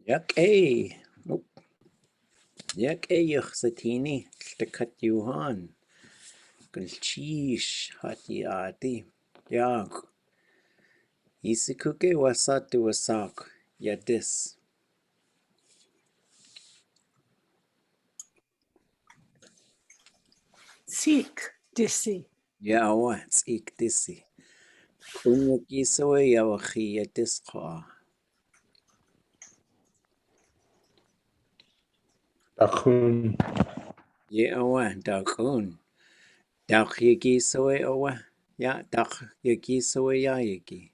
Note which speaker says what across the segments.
Speaker 1: Yakay. Yakay yuxsatini. Shtakat yuhan. Gulchish hati ati. Yak. Isikuke wasatu wasak. Yadis.
Speaker 2: Seek, disi.
Speaker 1: Yawa tsik disi. Unyakisawa yawachi yadis kwa.
Speaker 3: Dakun.
Speaker 1: Yawa dakun. Dak yakisawa awa. Ya dak yakisawa yaki.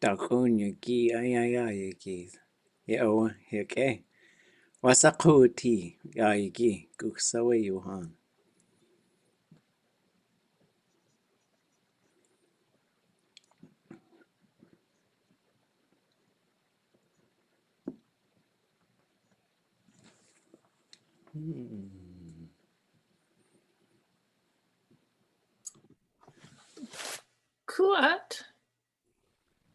Speaker 1: Dakun yaki ayayaki. Yawa yake. Wasakuti yaki. Kuksawa yuhan.
Speaker 2: Kuat.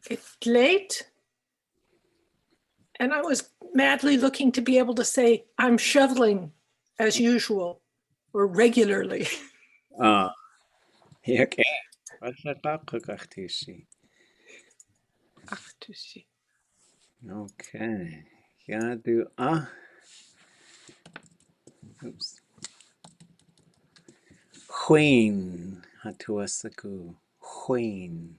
Speaker 2: It's late. And I was madly looking to be able to say, I'm shoveling as usual or regularly.
Speaker 1: Yake. Wasakakaktishi.
Speaker 2: Ach, to see.
Speaker 1: Okay. Oops. Queen. Hatuasaku. Queen.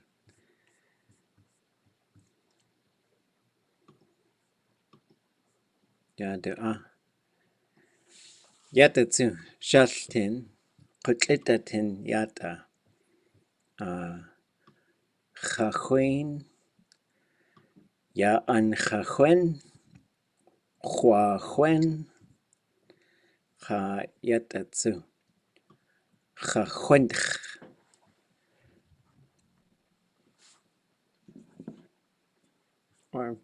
Speaker 1: Yatatsu. Shaltin. Kutlitatin yata. Chachuen. Ya an chachuen. Huahuen. Ha yatatsu. Chachuench. Or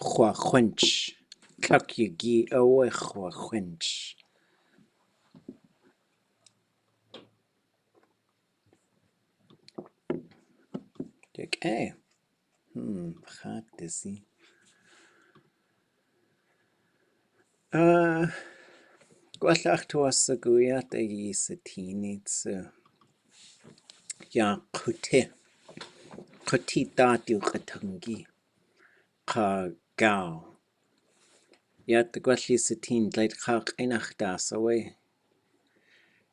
Speaker 1: huahuench. Tlak yagi awe huahuench. Okay. Gaat disi. Gwallach tuasagu yata yisatini tsu. Ya Ḳutí. Ḳutí tatu qatangi. Qa gao. Yata gwalli satin dlaid qaq inachtas away.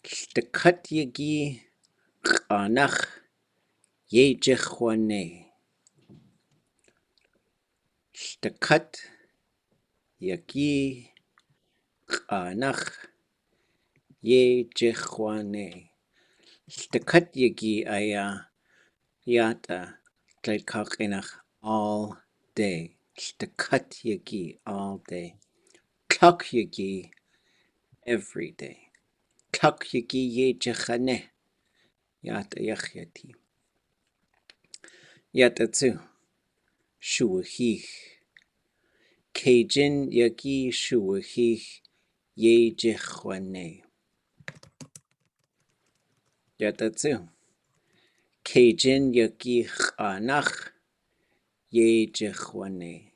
Speaker 1: Shtakat yagi qanach yejechwane. Shtakat yagi qanach yejechwane. Shtakat yagi aya yata dlaid qaq inach all day. Shtakat yagi all day. Tlak yagi every day. Tlak yagi yejechane. Yata yachyati. Yata tsu. Shuahich. Cajun yagi shuahich yejechwane. Yata tsu. Cajun yagi qanach yejechwane.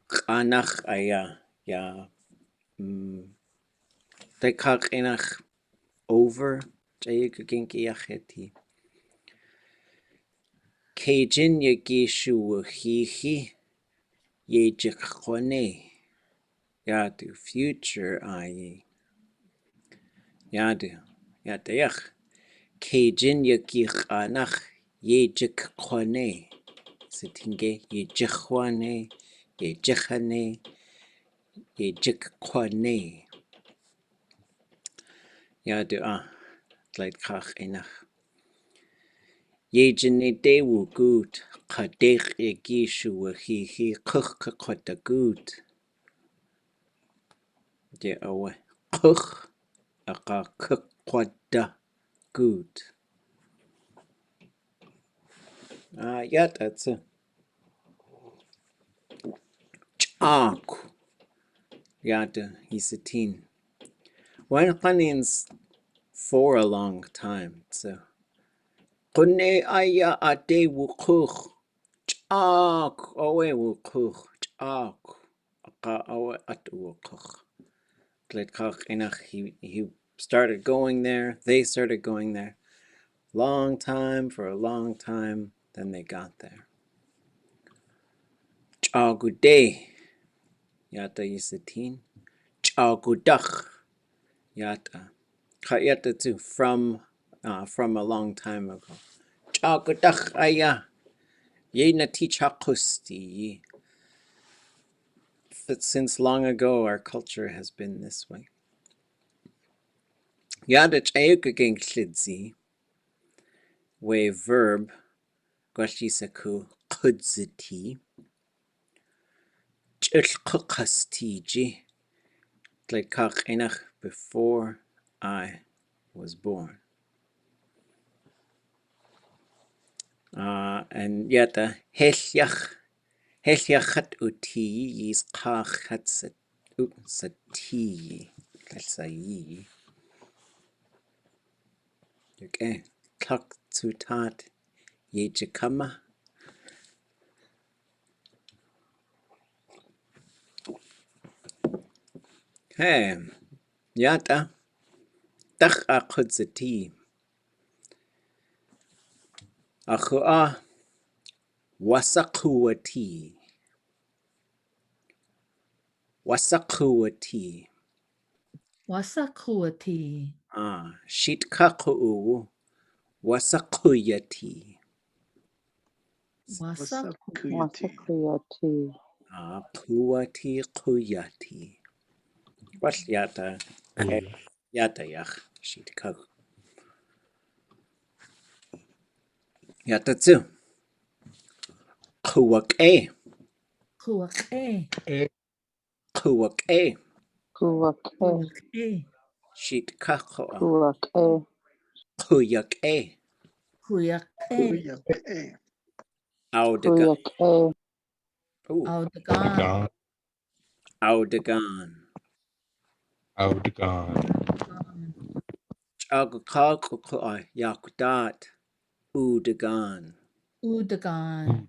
Speaker 1: Qanach aya ya. Tekak enach over. Jayaginki yachyati. Cajun yagi shuahihi yejechwane. Yadu future aye. Yadu. Yata yach. Cajun yagi qanach yejechwane. Sitinge yejechwane. Yejechane. Yejechwane. Yadu Dlaid kach enach. Yejene dewu gut. Kadech yagi shuahihi kuch kakota gut. De awe. Kuch. Aka kukwada good. Yat atsu. Ak. Yada Isatin. When Qanins for a long time. So Qunne aya ade wukuch. Chak owe wukuch. Chak. Aka owe at wukuch. He started going there. They started going there. Long time for a long time. Then they got there. Chagude. Yata Isatin. Chagudach. Yata. Yata too. From a long time ago. Chagudach aya. Ye nati chakusti. Since long ago, our culture has been this way. Yada chayukageng chlidzi. We verb. Gwashisaku kudziti. Chilkukastiji. Tlekach enach before I was born. And yata Helyachat uti is kachat sati. Kalsayi. Okay. Tlak tutat yejikama. Hey. Yata. Tach akudzati. Achua wasakuati. Wasakuati.
Speaker 4: Wasakuati.
Speaker 1: Shitkaku wasakuyati.
Speaker 4: Wasakuati.
Speaker 1: Puati kuyati. What yata? Yata yach. Shitkaku. Yata too. Kuwake.
Speaker 4: Kuake.
Speaker 1: Kuwake.
Speaker 4: Kuake.
Speaker 1: Shitkaku. Kuyake.
Speaker 4: Kuyake.
Speaker 1: Audagan.
Speaker 4: Audagan.
Speaker 1: Audagan. Chagakaku yakudat. Udagan.
Speaker 4: Udagan.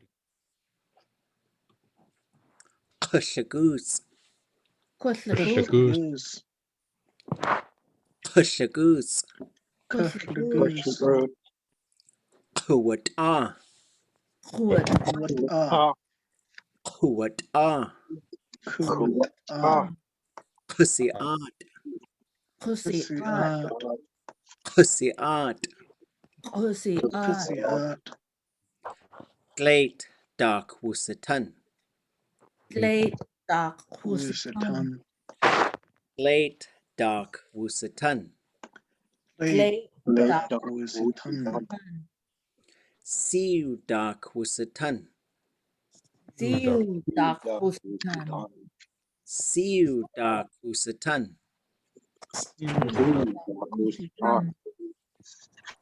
Speaker 1: Kushagoose.
Speaker 4: Kushagoose.
Speaker 1: Kushagoose.
Speaker 4: Kushagoose.
Speaker 1: Kuwata.
Speaker 4: Kuwata.
Speaker 1: Kuwata. Kusiat.
Speaker 4: Kusiat.
Speaker 1: Kusiat.
Speaker 4: Kusiat.
Speaker 1: Glate dark wusatan.
Speaker 4: Glate dark wusatan.
Speaker 1: Glate dark wusatan.
Speaker 4: Glate dark wusatan.
Speaker 1: Siu dark wusatan.
Speaker 4: Siu dark wusatan.
Speaker 1: Siu dark wusatan.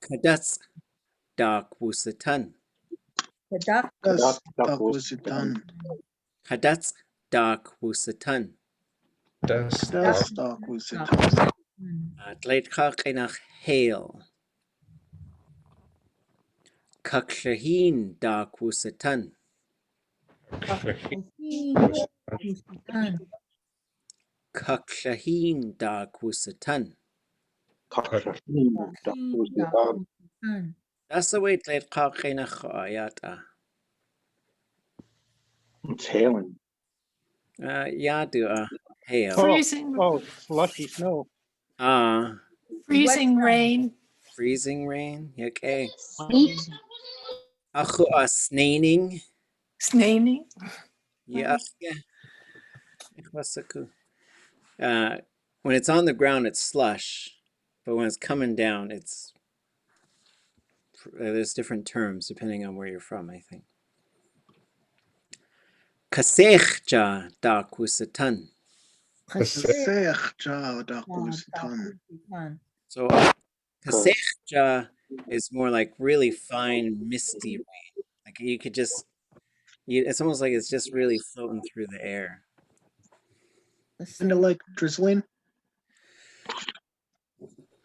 Speaker 1: Kadats dark wusatan.
Speaker 4: Kadats dark wusatan.
Speaker 1: Kadats dark wusatan.
Speaker 4: Kadats dark wusatan.
Speaker 1: Glate kak enach hail. Kakshahin dark wusatan. Kakshahin dark wusatan. That's the way glate kak enach ayata.
Speaker 3: It's hailing.
Speaker 1: Yadu hail.
Speaker 2: Freezing,
Speaker 3: Slushy snow.
Speaker 2: freezing rain.
Speaker 1: Freezing rain. Okay.
Speaker 4: Sleet.
Speaker 1: Aku snaining.
Speaker 2: Snaining.
Speaker 1: Yeah. When it's on the ground, it's slush, but when it's coming down, it's there's different terms depending on where you're from, I think. Kasechja da kusatan. So kasechja is more like really fine, misty rain. Like you could just, it's almost like it's just really floating through the air.
Speaker 4: Kind of like drizzling.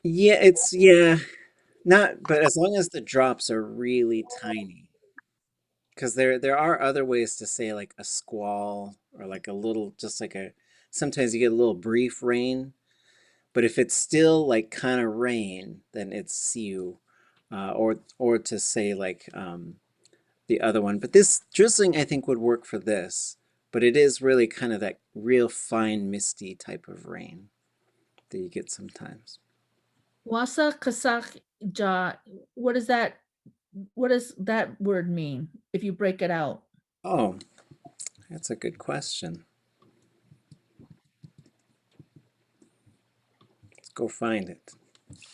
Speaker 1: Yeah, not, but as long as the drops are really tiny. Because there are other ways to say like a squall or like a little, just like a, sometimes you get a little brief rain, but if it's still like kind of rain, then it's siu, or to say like the other one. But this drizzling I think would work for this, but it is really kind of that real fine misty type of rain that you get sometimes.
Speaker 5: Wasa kasak ja. What does that word mean if you break it out?
Speaker 1: Oh, that's a good question. Let's go find it.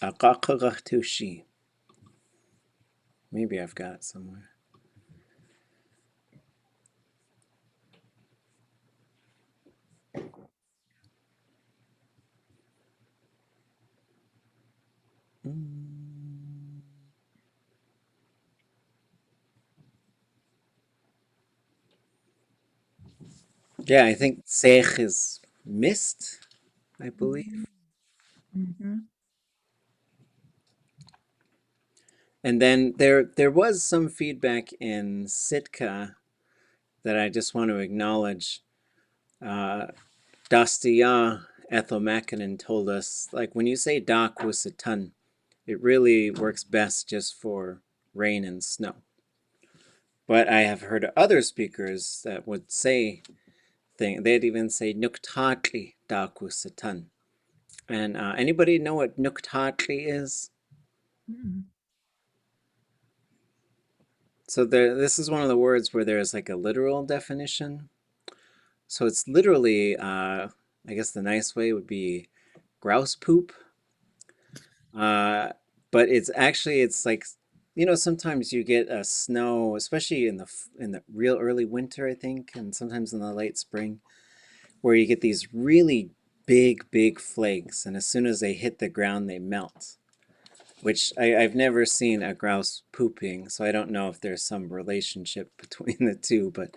Speaker 1: Aqaqaqtushi. Maybe I've got it somewhere. Yeah, I think Sech is mist, I believe.
Speaker 5: Mm-hmm.
Speaker 1: And then there was some feedback in Sitka that I just want to acknowledge. Dastiya Ethel Mackinnon told us, like when you say Dak Wusatan, it really works best just for rain and snow. But I have heard other speakers that would say they'd even say Nuktatli Dak Wusatan. And anybody know what Nuktatli is?
Speaker 5: Mm-hmm.
Speaker 1: So this is one of the words where there's like a literal definition. So it's literally, I guess the nice way would be grouse poop. But it's actually, it's like, sometimes you get a snow, especially in the real early winter, I think, and sometimes in the late spring, where you get these really big flakes, and as soon as they hit the ground, they melt. Which I've never seen a grouse pooping, so I don't know if there's some relationship between the two. But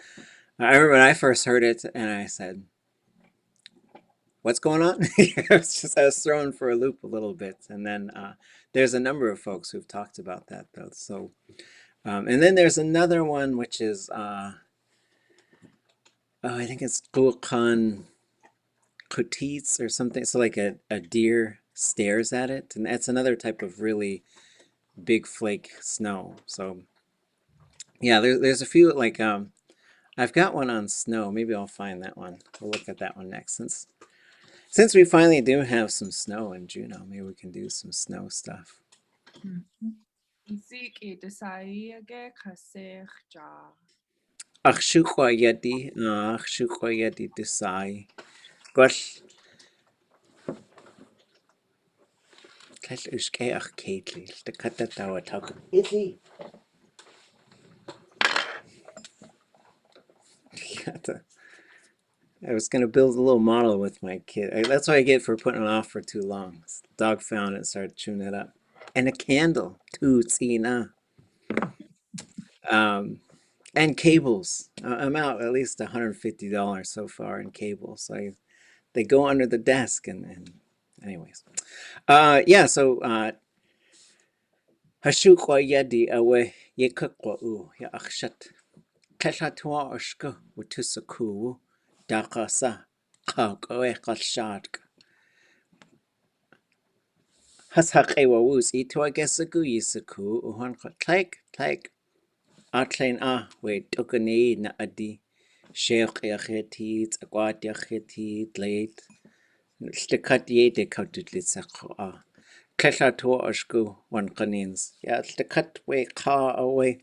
Speaker 1: I remember when I first heard it, and I said, "What's going on?" I was thrown for a loop a little bit. And then there's a number of folks who've talked about that, though. So, and then there's another one which is, I think it's Tlingit or something. So like a deer stares at it, and that's another type of really big flake snow. So yeah, there's a few like I've got one on snow. Maybe I'll find that one. We'll look at that one next. Since we finally do have some snow in Juneau, maybe we can do some snow stuff. Ach shukwa yadi desai. Gosh, tlall uske ach keitli. The kata tawa talk. Itchy. I was going to build a little model with my kid. That's what I get for putting it off for too long. The dog found it and started chewing it up. And a candle. Tutsina. And cables. I'm out at least $150 so far in cables. So they go under the desk and anyways. Yeah, so Hashukwa yadi awe yekakwa u ya akshat. Kashatwa oshka wutusaku dakasa kakawe kalshatk. Hashaqewa wus itwa gesaku yisaku uhan tlek atlain we tukane na adi. Sheikh yakheti tsakwat yakheti late. Slikat ye de kaututlit sakwa. Kashatwa oshku one kanins. Ya slikat we ka away.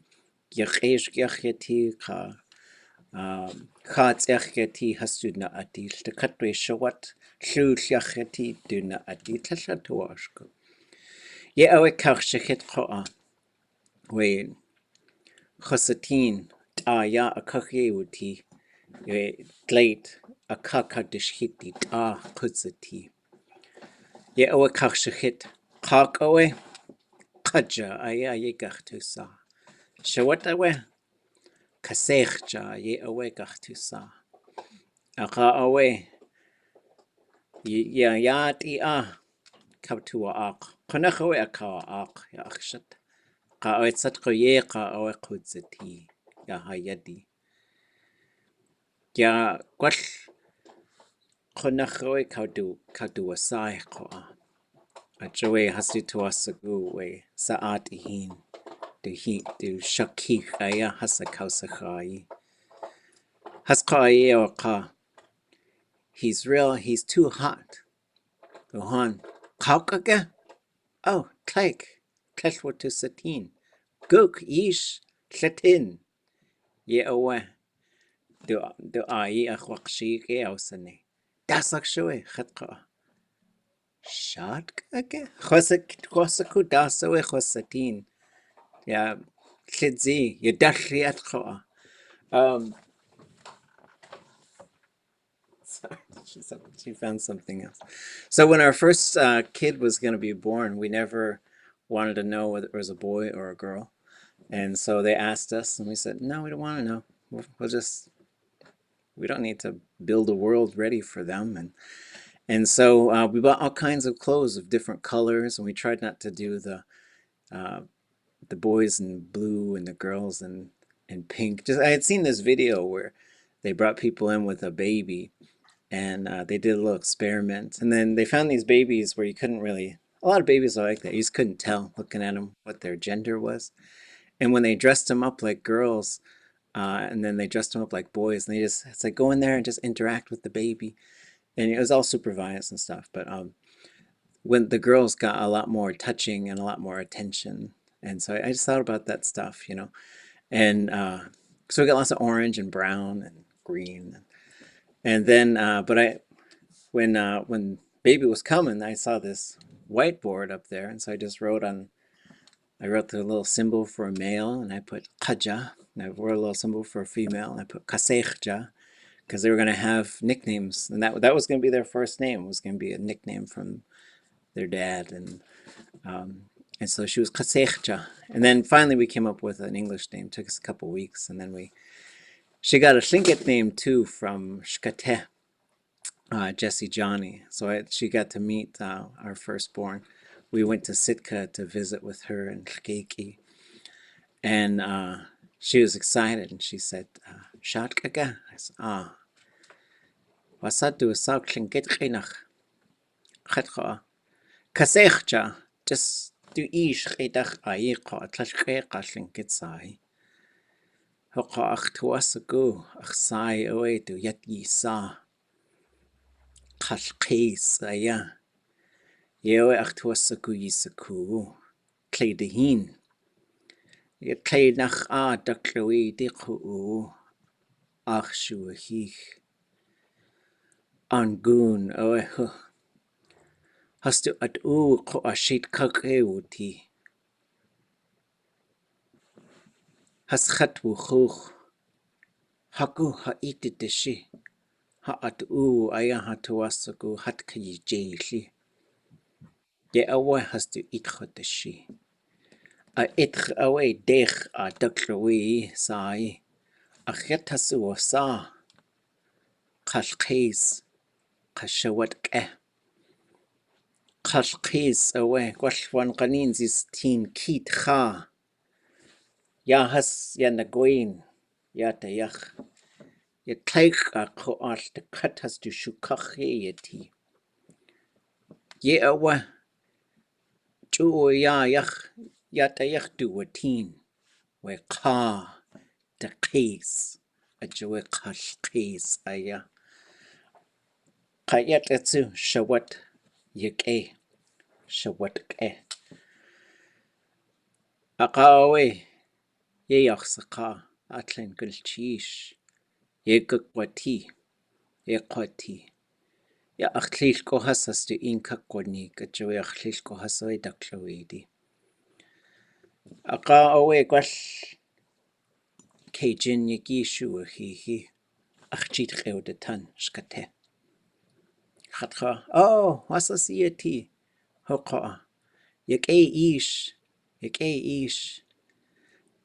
Speaker 1: Yakhish yakheti ka. Chats echeti hasudna adi the katwe shawat shu shacheti duna adi tasha tuashko. Ye awe karshichet hoa we chosatin ta ya a kakye uti ye glate a kaka dishhiti ta kutsati. Ye awe karshichet kak awe kaja aya ye gachtusa. Shawat awe kasechja ye awe gachtusa. Aka awe Yat ia Kautua ak. Konacho e ka ak ya akshat. Ka oet sat ko ye ka o e kudzeti. Ya hayadi. Ya kwal konacho e kaudu asai ko a. A joe hasti tuasagu we saat ihin. Du shaki aya hasa kausachai. Haskai o ka. He's too hot. Gohan. Kaukage? Oh, Kleik. Kleshwatu satin. Guk ish Shatin. Ye owe. Do ai a chwakshi ke ausane. Dasak shoe chatka. Shad kage? Chosaku daso e chosatin. Ya Chidzi. Ye dashli at choa. Sorry, she found something else. So when our first kid was going to be born, we never wanted to know whether it was a boy or a girl. And so they asked us, and we said, no, we don't want to know. We don't need to build a world ready for them. And so we bought all kinds of clothes of different colors, and we tried not to do the boys in blue and the girls in pink. I had seen this video where they brought people in with a baby, and they did a little experiment. And then they found these babies where you couldn't really, a lot of babies are like that. You just couldn't tell looking at them what their gender was. And when they dressed them up like girls, and then they dressed them up like boys, and it's like go in there and just interact with the baby. And it was all supervised and stuff. But when the girls got a lot more touching and a lot more attention. And so I just thought about that stuff, And so we got lots of orange and brown and green. And then, but when baby was coming, I saw this whiteboard up there. And so I just wrote the little symbol for a male, and I put Kaja. And I wrote a little symbol for a female, and I put Kasechja, because they were going to have nicknames. And that was going to be their first name. It was going to be a nickname from their dad. And so she was Kasechja. And then finally we came up with an English name. It took us a couple weeks. And then she got a Tlingit name too from Shkate, Jesse Johnny. So she got to meet our firstborn. We went to Sitka to visit with her in Tlingit. And she was excited, and she said, Shatkaga? I said, Wasadu Sau Tlingit Chinach. Khatcha. Kasechja. Just do ish Chidach Aika, Tlashke Tlingit Sai. Hoka ach tuasagu, ach sai oe do yet ye sa. Kalkes aya. Yewe ach tuasagu yisaku. Clay de hin. Ye clay nach a dakloe de ku. Ach shuahich. Angun oe hu. Hast du at ko a shit kakeuti. Has khatwu chuch. Haku ha iti de shi. Ha at aya ha tuasagu hat kayi jayli. Ye awe has du itcha de shi. A itch awe dech a dakloe sai. A chet hasu o sa. Kalkes. Kashawat ke. Kalkes awe. Gwashwan kanin zis teen kit ha. Ya has ya nagwin. Ya tayach. Ye teich a ko al de kat has du shukache ye ti. Ye awe. Ju ya yach. Ya tayach du a teen. We ka. De case. A joe kalkes aya. Kayat etsu shawat yake. Shawat ke. Akawe. Ye yaksaka. Atlen gulchish. Ye gukwati. Ye kwati. Ya akhlil ko hasas tu inka kwani. Kajoe akhlil ko hasoy daklawedi. Akawe kwal. Kajin yagishu hihi. Akchit khewdetan shkate. Khatcha. Oh, hasas yeti. Hoka. Yake ish. Yake ish.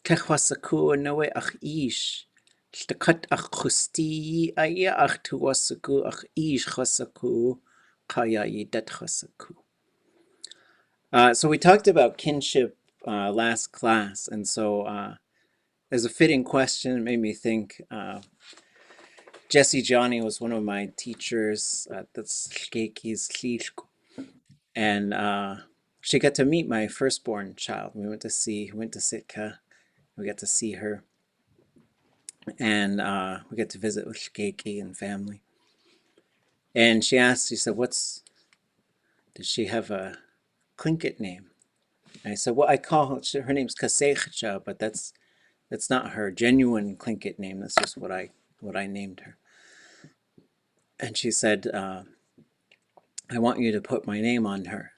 Speaker 1: Techwasaku nawe ach ish. Tlkat ach Xusti aya ach tuwasaku ach ish chasaku. So we talked about kinship last class, and so as a fitting question, it made me think. Jessie Johnny was one of my teachers at the Tlingit, and she got to meet my firstborn child. We went to Sitka. We got to see her, and we got to visit with Tlingit and family. And she said, does she have a Tlingit name? And I said, well, I call her name's Kasecha, but that's not her genuine Tlingit name. That's just what I named her. And she said, I want you to put my name on her.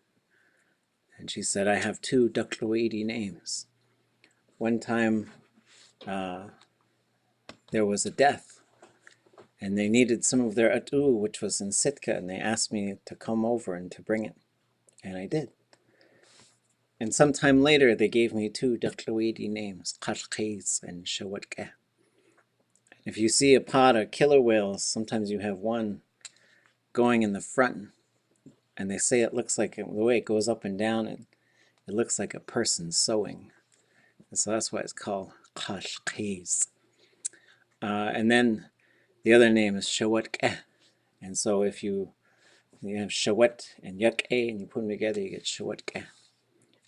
Speaker 1: And she said, I have 2 Duklawidi names. One time there was a death, and they needed some of their atu, which was in Sitka, and they asked me to come over and to bring it. And I did. And sometime later, they gave me 2 Duklawidi names, Tlingit and Shawatke. If you see a pod of killer whales, sometimes you have one going in the front, and they say it looks like, the way it goes up and down, it looks like a person sewing. And so that's why it's called Tlingit. And then the other name is Shawatke. And so if you have Shawat and Yak'e and you put them together, you get Shawatke.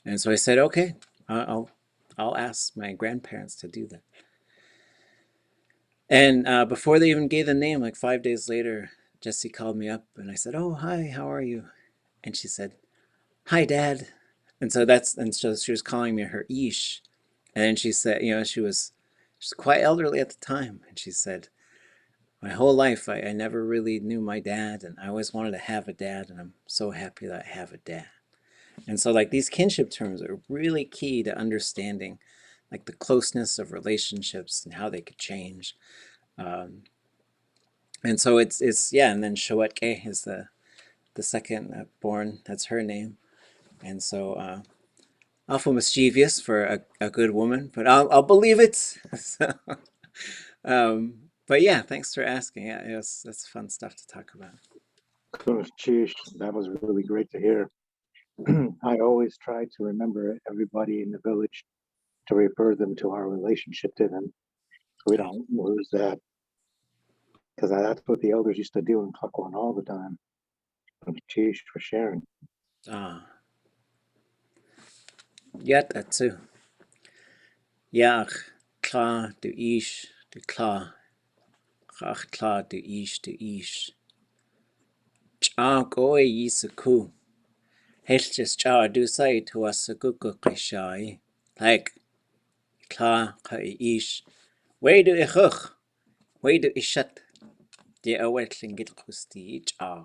Speaker 1: And so I said, okay, I'll ask my grandparents to do that. And before they even gave the name, like 5 days later, Jessie called me up and I said, oh, hi, how are you? And she said, hi, Dad. And so she was calling me her Ish. And then she said, she was quite elderly at the time. And she said, my whole life, I never really knew my dad, and I always wanted to have a dad, and I'm so happy that I have a dad. And so like these kinship terms are really key to understanding like the closeness of relationships and how they could change. And so it's and then Shawatke is the second born, that's her name. And so awful mischievous for a good woman, but I'll believe it. So, but yeah, thanks for asking. Yeah, that's fun stuff to talk about.
Speaker 3: Sheesh, that was really great to hear. I always try to remember everybody in the village to refer them to our relationship to them, so we don't lose that. Because that's what the elders used to do in Klakwan all the time. Sheesh for sharing.
Speaker 1: Yeah, that too. Yeah, klar, du ish, du klar. Ach, klar, du ish, du ish. Cha goe yisaku. Helches cha du say to us a kukukishai. Like, klar, ka ish. Way do ichuch. Way do ishat. Die awetling git ख़utí cha.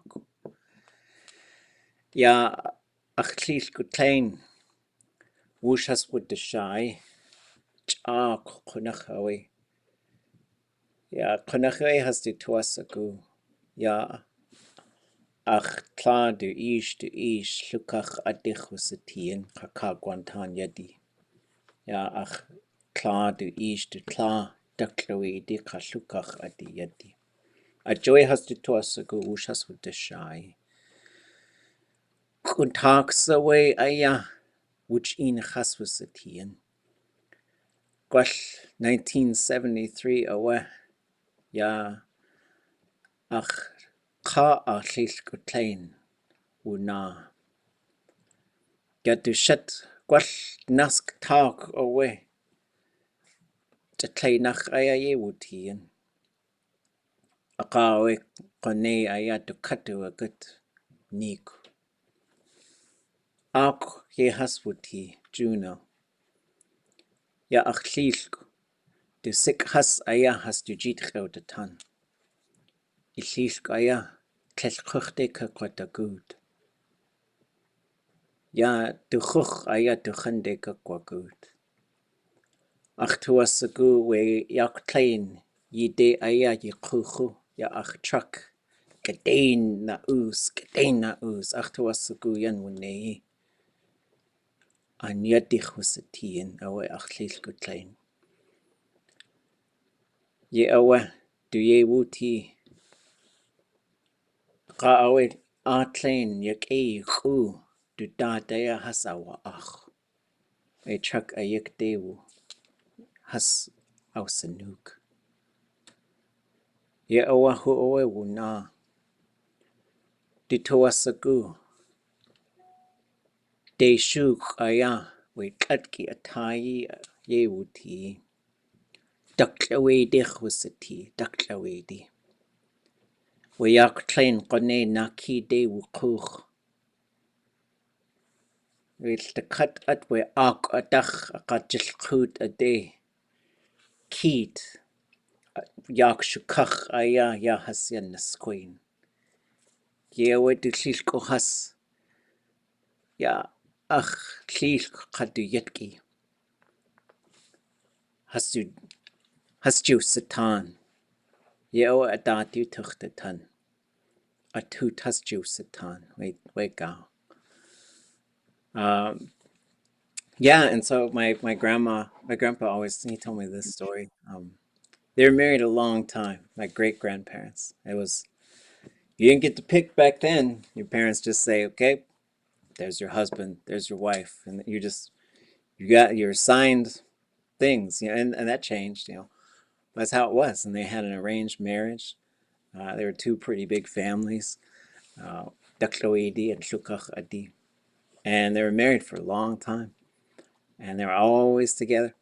Speaker 1: Ja, ach tlil go klein. Wushas would the shy. Cha kunachawi. Ja, kunachawi has the tuasaku. Ja, ach klar du ish lukach adichusatien kakagwantan yadi. Ja, ach klar du klar daklawi di lukach adi yadi. A joy has the tuasaku wushas would the shy. Kuntaksa way aya. Which in chaswasatien. Gwell 1973 awe. Ja, ach ka a llill go klein wna. Gadu shit gwell nask tag awe. De kleinach aya ye wutien. A ka awe kone aya do katu a gut nik. Ak ye haswuti Juno. Ja ach llill du sik has aya has du jit de tan. I llill aya tlell chuchte kwata good. Ja, du chuch aya du chande kwa good. Ach tuasagu we yak klein, ye de aya ye chuchu, ya ach truck. Gadein na oos. Ach tuasagu yan wune. An yadich was a tien, awe ach lil go klein. Ye awe, du ye wuti. Ka awe Atlain yak e khu du da dea hasawa ach. A truck a yik dewu has ausanuk. Ye oahu oe wu na. Ditoasagu. De shuk aya we katki atayi ye wuti. Duklawe dich wasati, duklawe di. We yak train kone naki de wukuch. We'll the cut at we ak atach a kajil kut a day. Keat yak shukach aya ya hasyan nasqueen. Ye we du shilko has. Ya ach shilk kadu yetki. Hastu satan. Ye o adatu tuchtatan. A toot hastu satan. Wait go. Yeah, and so my grandpa always, he told me this story. They were married a long time, my great grandparents. You didn't get to pick back then. Your parents just say, okay, there's your husband, there's your wife, and you got your assigned things, and that changed, That's how it was. And they had an arranged marriage. They were two pretty big families, Dakloidi and Shukach Adi, and they were married for a long time, and they were always together.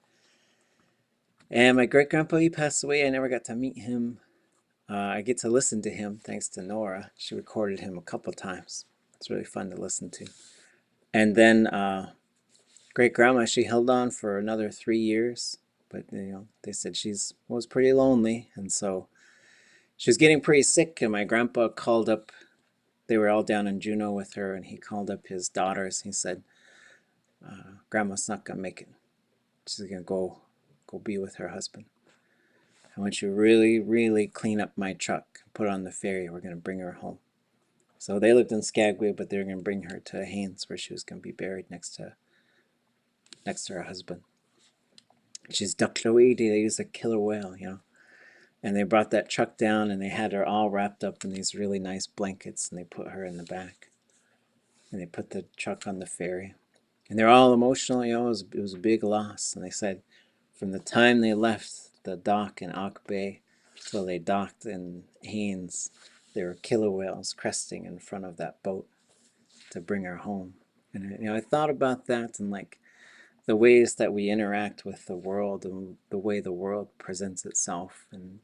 Speaker 1: And my great grandpa, he passed away. I never got to meet him. I get to listen to him thanks to Nora. She recorded him a couple times. It's really fun to listen to. And then great grandma, she held on for another 3 years, but they said she was pretty lonely, and so she was getting pretty sick. And my grandpa called up. They were all down in Juneau with her, and he called up his daughters. He said, "Grandma's not gonna make it. She's gonna go be with her husband. I want you to really, really clean up my truck, put it on the ferry. We're going to bring her home." So they lived in Skagway, but they were going to bring her to Haines, where she was going to be buried next to her husband. She's Duckloidi. They used a killer whale, And they brought that truck down, and they had her all wrapped up in these really nice blankets, and they put her in the back. And they put the truck on the ferry. And they're all emotional, it was a big loss. And they said from the time they left the dock in Auk Bay till they docked in Haines, there were killer whales cresting in front of that boat to bring her home. And I thought about that and like the ways that we interact with the world and the way the world presents itself and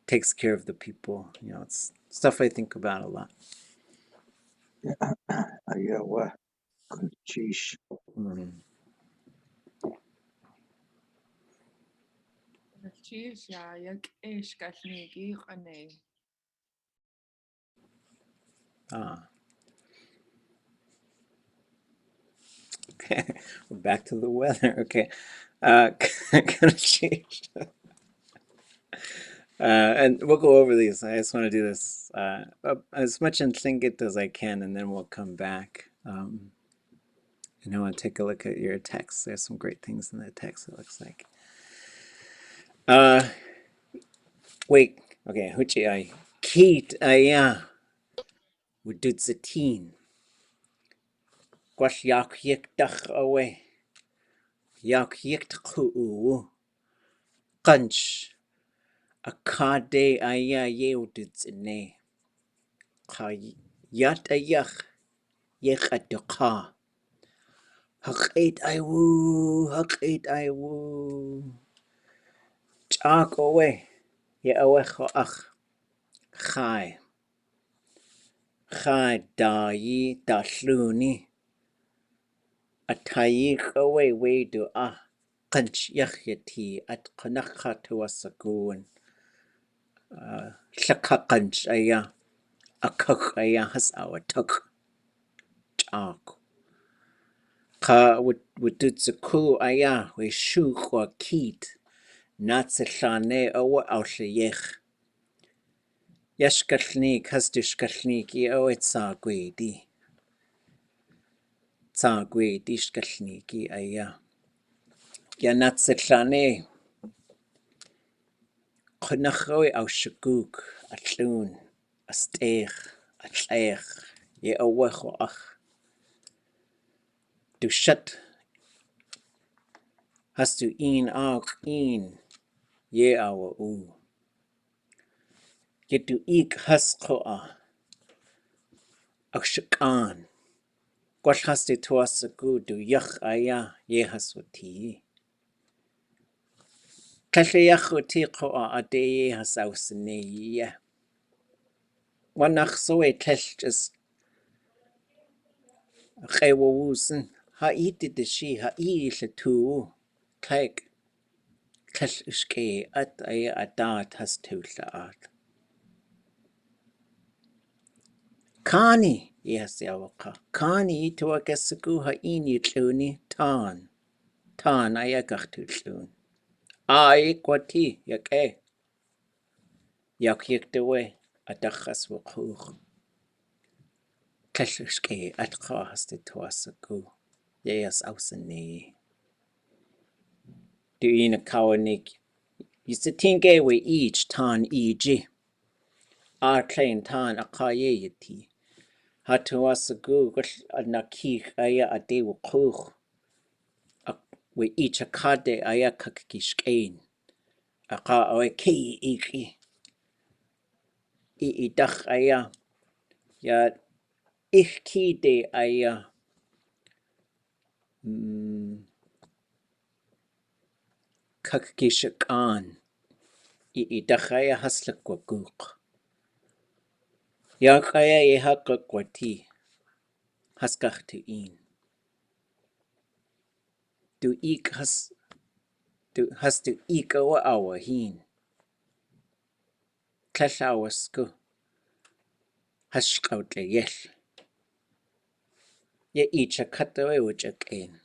Speaker 1: takes care of the people. It's stuff I think about a lot.
Speaker 3: Ayawa, Kunchish.
Speaker 1: Ah. Okay, we're back to the weather. Okay, gonna change. And we'll go over these. I just want to do this as much in Tlingit as I can, and then we'll come back. And I want to take a look at your text. There's some great things in the text, it looks like. Wait. Okay. Huchi ay. Keet aya. Wudud zatin. Gwash yak yik dach away. Yak yik tku. Qanch. Akade aya ye wudud zane. Yat ayach. Yek aduqa. Haqait aiwu. Chak away. Ye awech ach. Chai. Chai da yi da lluni. Atayich away we do Qanch yachyati at qanakha to asagoon. Shlaka qanch aya. Akak aya has our tuk. Chak. Ka would ku aya we shuk or keet. Naatsilanéi awa aushayech. Yashkashnik has to Shlakneek o it sagwedi. Sagwedi Shlakneeki aya. Ya Naatsilanéi. Qnachoy aushaguk. A tlun. A steich. atleich ye awach ach du shut hast du ihn auch ihn ye awa u ye du ik has koa ach shakan gwall hast du tuas gu du yach aya ye haswati kalli yach uti koa ade ye has ausne ye wanach so e tell just Qewawusen ha iti de shi ha I le tu kaik kall uske at ay adat has tulla at Kani yes yawaka Kani to a gesagu ha ini tluni tan ay agach tlun ay kwati yake yak dewe adachas wukuch kall uske at kha has de tuasagu yes ausene du ina kawanik Yisatinge we each tan EG. Our claim tan a kayeti. Hatuasagu nakich aya a de wukuch. We each a kade aya kakishkain. A ka oe ki iki. I dach aya. Ya ich ki de aya. Kakishakan. I dach aya haslak waguk. Ya kaya ye hakakwati. Haskach to in. Du ik has du ik awa awa hin. Klashawasku has shkoutle yell. Ye each a cut away which again.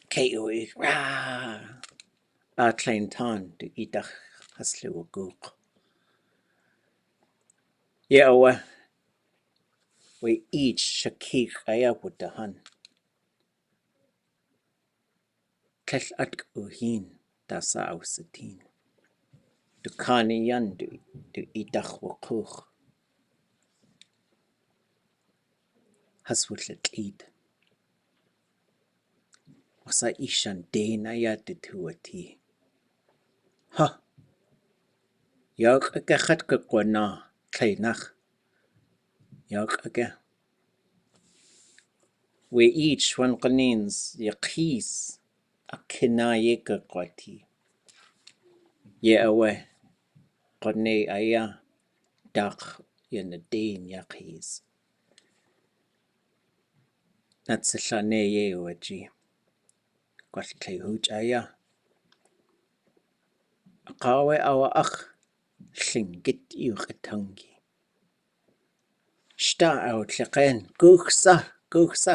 Speaker 1: Kay rah. A klein tan du idach has liw gook. Ye awa we each shakik aya with the hun. Klash at uhin dasa ausatin. Du kani yan du idach wakuch. Has with it lead. Wasa ishan dana ya de tuati. Ha. Yak agachat kakwana kleinach. Yak aga. We each one qanins yaqis akina yekakwati. Ye awe qane aya dak yanadin yaqis. Naatsilanéi waji. Gwall huj aya. Aqawe awa ach Tlingit yuqatangi. Shta aw tlaqen guxsa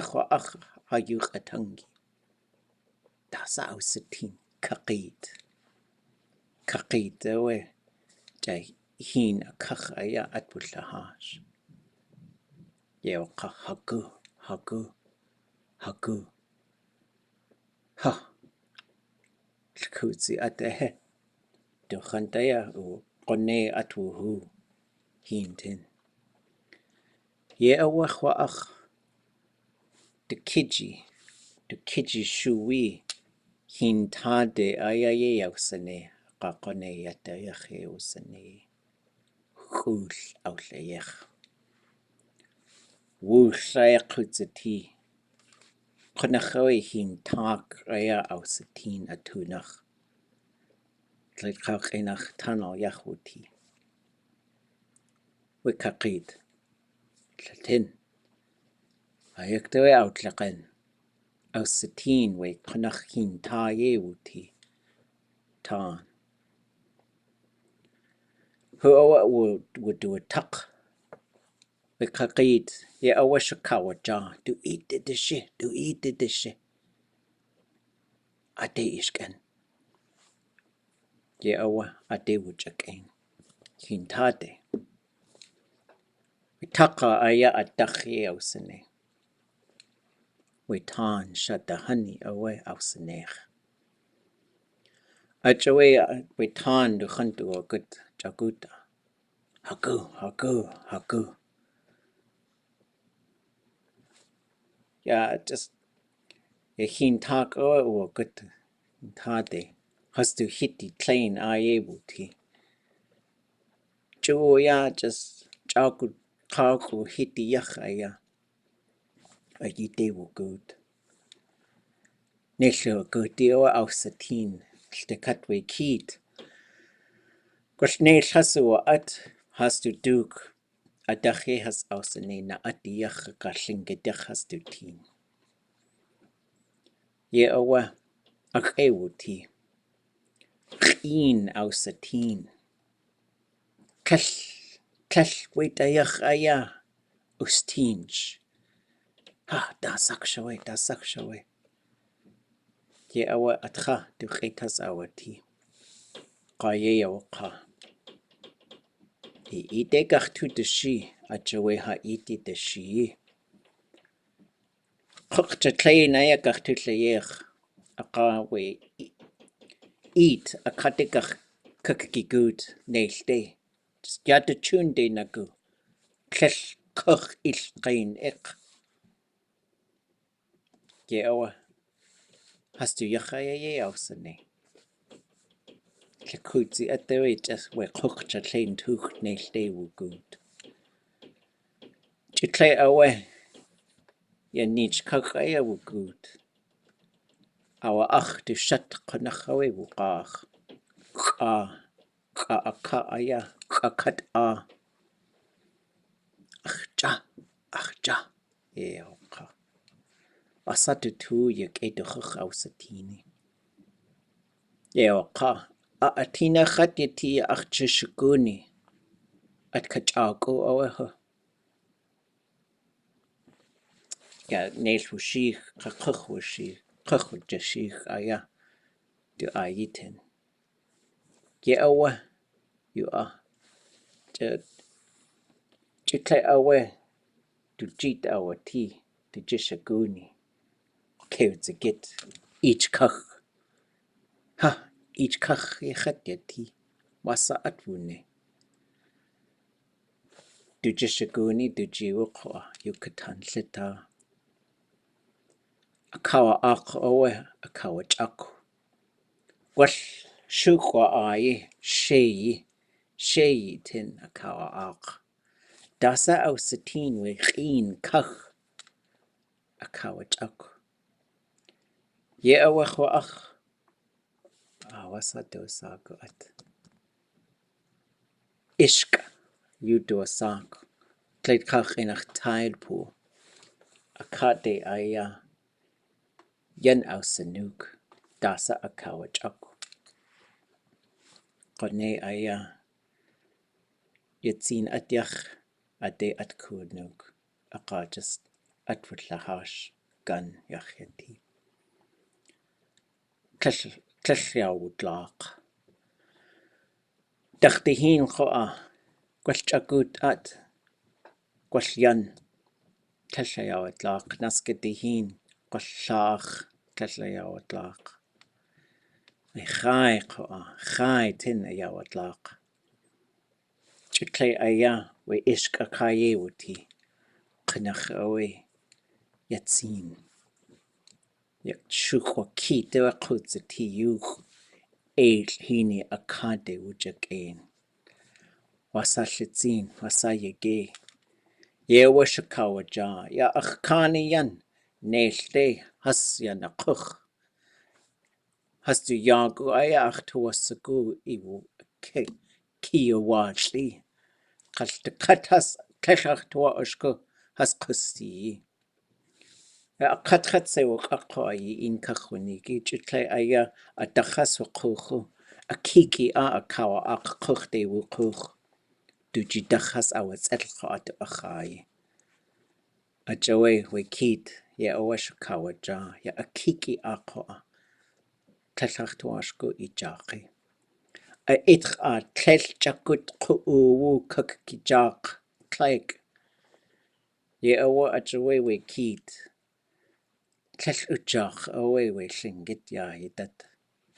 Speaker 1: khwa ach hayuqatangi. Dasa ausatin kaqid. Kaqid awe jay hin akach aya atbullahash. Yewaqa hagu. Ha. Tlkuzi atehe. Dukhantaya u qone atwuhu hintin. Ye awa khwa ach de kiji shuwi hintade ayaye yausane qaqone yatayakhe usane khul awlayakh wusayaqhutzati qnakhawi hintak aya ausatin atunach tlqaqinach tanal yahuti wikaqid tlatin ayaktawe outlaqan ausatin we qnakh hintaye wuti tan who would do a tuck wikaqid ye awashakawa ja do eat the dish ade ishkan ye awa ade wujakain hintade witaqa aya adakhi ausane witan shadahani awe ausanech achawe witan du khantu gut jaguta hagu just hin tak o gut tade has to hit the plane I able to jo just chaku kaku hit the yach a yite wo good nesho good dio ausatin the cutway kit Kwashne hasu at has to duke a dache has ausane na at the yach kashinge dech has to teen ye awa akewuti in ausatin Cash wait ayach aya ustinj ha da sakshawe ye awa atcha du khitas awati qaye yawaqa ite gachtu de shi achawe ha iti de shi qaqcha tlay na ya gachtu tlayech aqa we eat a katikach kakki good nelte just ya de chunde nagu klesh koch il qain ek ye awa has to yachaya ye ausane Tlingit at the rate as we cooked a plain tooth next day will good. Chitlay away, ya niche kakaya will good. Our ach to shut konachawe will gach. Ka aya, kakat ja, yeah, ka. Asatu tu yak ate ausatini. Yeah, ka. Atina khatiti ach chishukuni. At kachako aweha. Ja, neil wushich, kakach wushich, kakach jashich, aya, du ayitin. Ye awa, you are. Chitle awa, du jit awa ti, du jishaguni. Kevits a git, each kach. Ha, each kach ye chat ya ti. Wasa atwune. Du jishaguni, du jiwukwa, you katan lita. Akawa ak awa, akawa chako. Wash shukwa ai shei tin akawa ak. Dasa au satin we chin kach akawa chak. Ye awach ach. Wasa do sago at. Ishka you do a sak. Kleid kach in ach tide pool. Akade aya yan au sanuk. Dasa akawa chak. Kone aya Yetzin at yach ade at kudnuk. Aka just at lahash gun yacheti. Kleshia would lak. Dachtihin khoa. Kwaschagut at. Kwasyan. Kleshia would lak. Nasketihin. Kwashach. Kleshia would lak. Chai khoa. Chai tin a yawat lak. Chitle aya. We ishk akaye wuti. Knach away. Yetzin. Yak shukwa ki dewa kutzati yuch. Eil hini akade wujakain. Wasa shitzin, wasa yege. Ye washakawa ja, ya akhkani yan. Neelte has ya nakuch. Has tu yagu aya akhtu wasagu iwu ke kiyo wachli. Kalta katas keshach tuwa ushku has kusti. Ya katkat se wak akwai in kakhunigi. Chitle aya adachas wakuchu. A kiki a akawa ak kuchte wukuch. Du jidachas awats etlcha at achai. A joe we kit ye awashakawa ja ya a kiki akwa. Tlach tuashko I jaki. A itch a tlech jakut ku kaki jak. Tlek. Ye awa a joe we kit. Tlech ujach away we shingit ya hidat.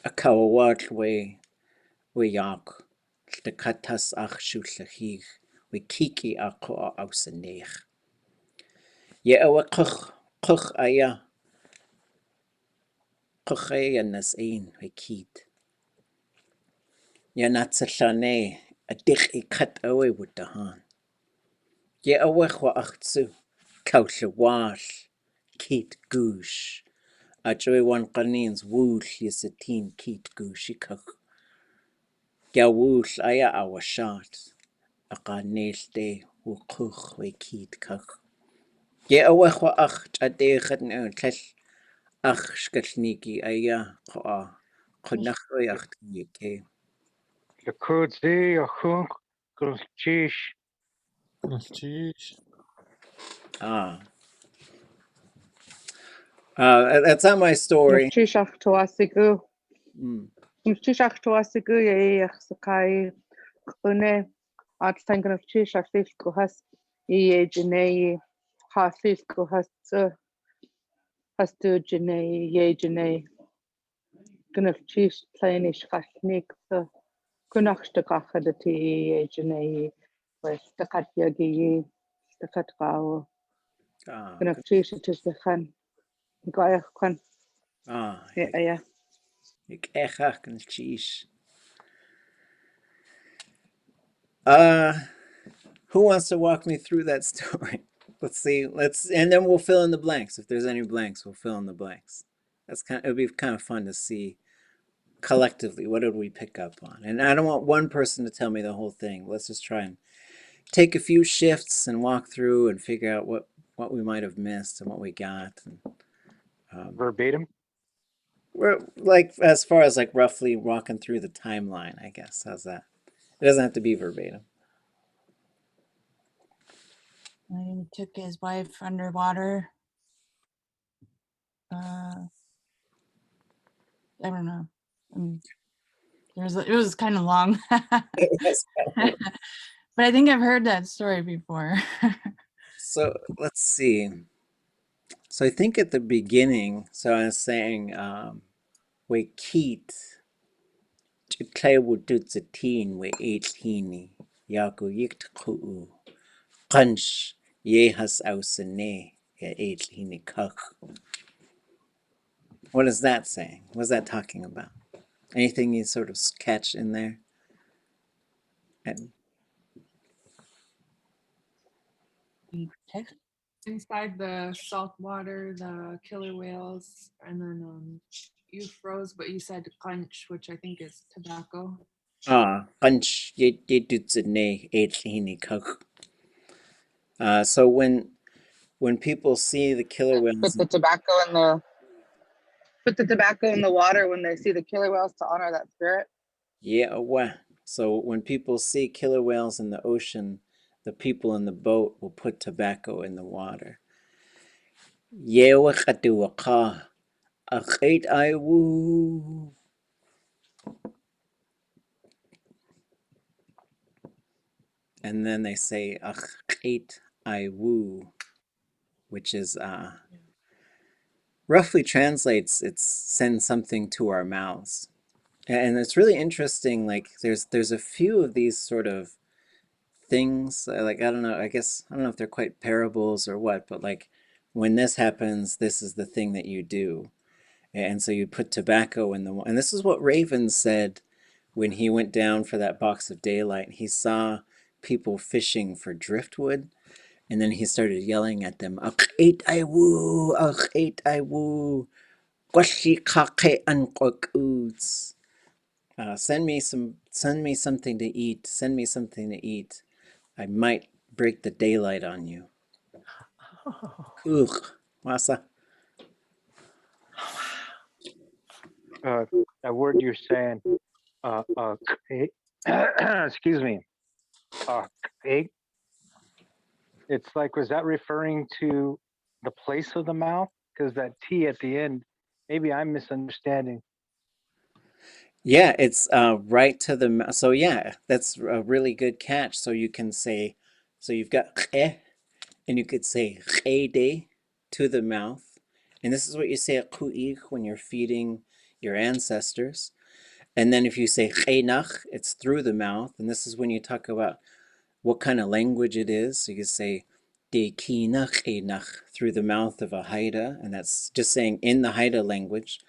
Speaker 1: A kawawat we yak. The katas ach shutlachig. We kiki akwa ausanech. Ye awa kuch Kuch aya. Kuch aya nas ein wekit. Ya Naatsilanéi a dich I cut away with the han. Ye awech wa achtsu. Couch a wash. Keat goosh. A joy one qanins woosh yisatin keat goosh ikach. Ya woosh aya awa shot. A qanil de wu kuch we keat kach. Ye awech wa acht a deichat no tlech. Ach Shlakneek aya qua. Qunach wa acht yeke.
Speaker 3: Tlingit, Tlingit,
Speaker 1: Ah. That's not my story.
Speaker 6: Naftíseach toasigu.
Speaker 1: Mm.
Speaker 6: Naftíseach toasigu éach sa cai chune at tan naftíseach fif go has I Janae ha fif go has to Janae ye Janae gnaftíis plainish Tlingit sa gunachta gacha de ti Janae was the catyagi the catgao
Speaker 1: Ah,
Speaker 6: gnaftíis tis the khan gaich khan
Speaker 1: ah,
Speaker 6: yeah.
Speaker 1: ik echt een cheese. Who wants to walk me through that story? Let's see. And then we'll fill in the blanks. If there's any blanks, we'll fill in the blanks. It would be kind of fun to see collectively what did we pick up on. And I don't want one person to tell me the whole thing. Let's just try and take a few shifts and walk through and figure out what we might have missed and what we got. And,
Speaker 3: verbatim.
Speaker 1: we're like as far as like roughly walking through the timeline, I guess. How's that? It doesn't have to be verbatim.
Speaker 7: He took his wife underwater. I don't know. It was kind of long, but I think I've heard that story before.
Speaker 1: So let's see. So I think at the beginning, so I was saying, we keet play would do the teen we 18 yaku yikt ku punch ye has ausene 18 kuk. What is that saying? What's that talking about? Anything you sort of catch in there? And
Speaker 8: Inside the salt water, the killer whales, and then you froze, but you said punch, which I think is tobacco.
Speaker 1: punch ye do the 18 kuk. So when people see the killer whales,
Speaker 6: Put the tobacco in the water when they see the killer whales to honor that spirit.
Speaker 1: yeah, well, so when people see killer whales in the ocean, the people in the boat will put tobacco in the water. And then they say which is roughly translates it's send something to our mouths. And it's really interesting, like there's a few of these sort of things, like I don't know, I don't know if they're quite parables or what, but like when this happens, this is the thing that you do. And so you put tobacco in the and this is what Raven said when he went down for that box of daylight. He saw people fishing for driftwood, and then he started yelling at them, "Ach I woo, I woo, send me something to eat. Send me something to eat. I might break the daylight on you." Ugh, masa.
Speaker 3: That word you're saying, excuse me, it's like, was that referring to the place of the mouth? Because that T at the end, maybe I'm misunderstanding.
Speaker 1: Yeah, it's right to the so yeah, that's a really good catch. So you can say, so you've got and you could say de to the mouth, and this is what you say at Ḳutí when you're feeding your ancestors. And then if you say nach, it's through the mouth, and this is when you talk about what kind of language it is. So you can say de kinach enach, through the mouth of a Haida, and that's just saying in the Haida language.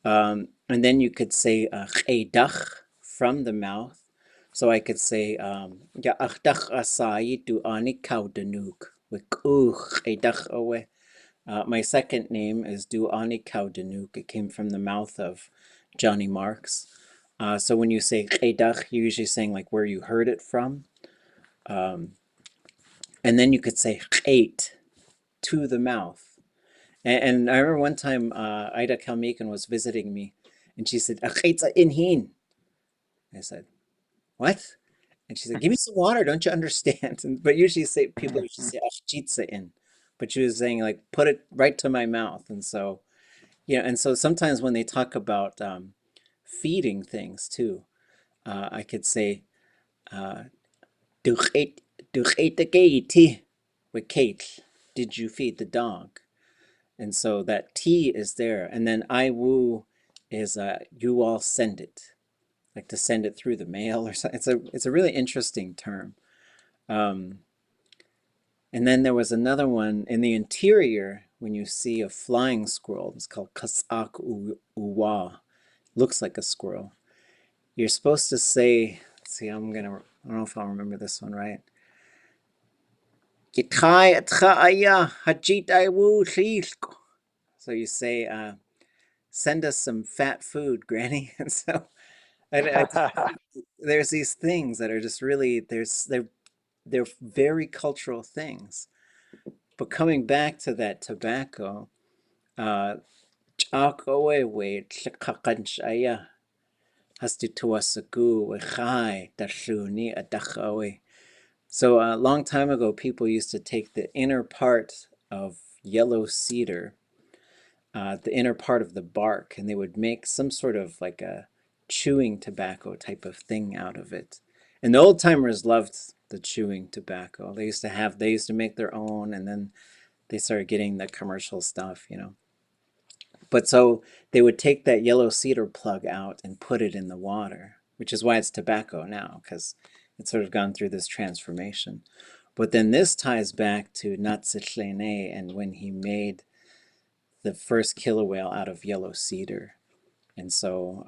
Speaker 1: And then you could say cheidach, from the mouth. So I could say ya achdach asai du ani kaudanuk with cheidach owe. My second name is Du Ani Kaudanuk. It came from the mouth of Johnny Marks. So when you say cheidach, you're usually saying like where you heard it from. And then you could say cheit, to the mouth. And I remember one time Ida Kalmikan was visiting me, and she said, "Acheitza inhin." I said, "What?" And she said, "Give me some water. Don't you understand?" But usually people usually say achitza in, but she was saying like put it right to my mouth. And so and so sometimes when they talk about feeding things too, I could say "Duchait the gate with Kate. Did you feed the dog?" And so that T is there. And then I woo is you all send it, like to send it through the mail or something. It's a really interesting term. And then there was another one in the interior when you see a flying squirrel. It's called kasak uwa. Looks like a squirrel. You're supposed to say, let's see, I don't know if I'll remember this one right. So you say, send us some fat food, Granny. And so there's these things that are just really they're very cultural things. But coming back to that tobacco, so a long time ago, people used to take the inner part of yellow cedar, the inner part of the bark, and they would make some sort of like a chewing tobacco type of thing out of it. And the old timers loved the chewing tobacco. They used to make their own, and then they started getting the commercial stuff, But so they would take that yellow cedar plug out and put it in the water, which is why it's tobacco now, because it's sort of gone through this transformation. But then this ties back to Naatsilanéi and when he made the first killer whale out of yellow cedar. And so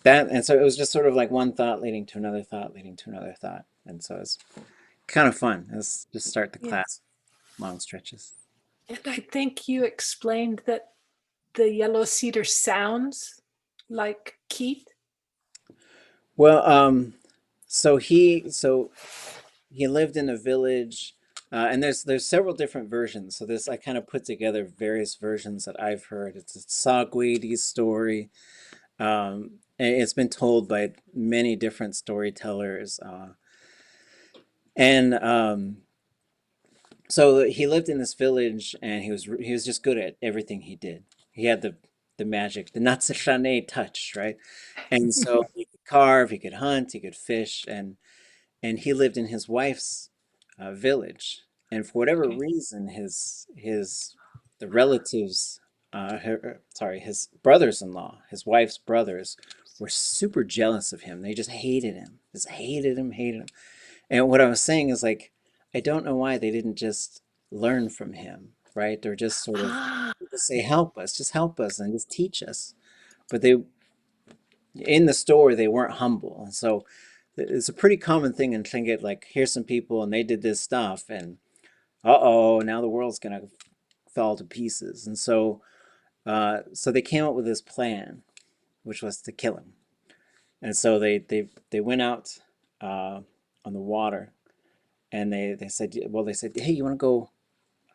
Speaker 1: so it was just sort of like one thought leading to another thought leading to another thought. And so it's kind of fun. Let's just start the class, long stretches.
Speaker 2: And I think you explained that the yellow cedar sounds like Keith.
Speaker 1: Well, so he lived in a village, and there's several different versions. So this I kind of put together various versions that I've heard. It's a Sagwadi's story, and it's been told by many different storytellers, and so he lived in this village, and he was just good at everything he did. He had the magic, the Naatsilanéi touch, right? And so he could carve, he could hunt, he could fish, and he lived in his wife's village. And for whatever reason, the relatives, his brothers-in-law, his wife's brothers, were super jealous of him. They just hated him, hated him. And what I was saying is like, I don't know why they didn't just learn from him, right? They're just sort of just say, just help us, and just teach us. But in the store, they weren't humble, and so it's a pretty common thing in Tlingit, like here's some people and they did this stuff and uh-oh, now the world's gonna fall to pieces. And so so they came up with this plan, which was to kill him. And so they went out on the water, and they said, hey, you want to go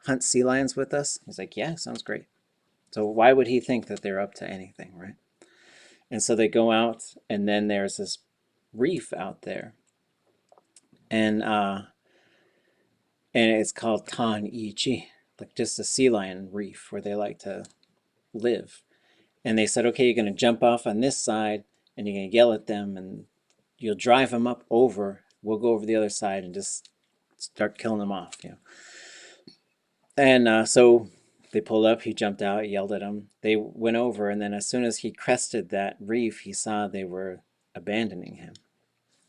Speaker 1: hunt sea lions with us? He's like, yeah, sounds great. So why would he think that they're up to anything, right? And so they go out, and then there's this reef out there, and it's called Tan Ichi, like just a sea lion reef where they like to live. And they said, okay, you're going to jump off on this side, and you're going to yell at them, and you'll drive them up over. We'll go over the other side and just start killing them off, And so they pulled up. He jumped out, yelled at them. They went over, and then as soon as he crested that reef, he saw they were abandoning him.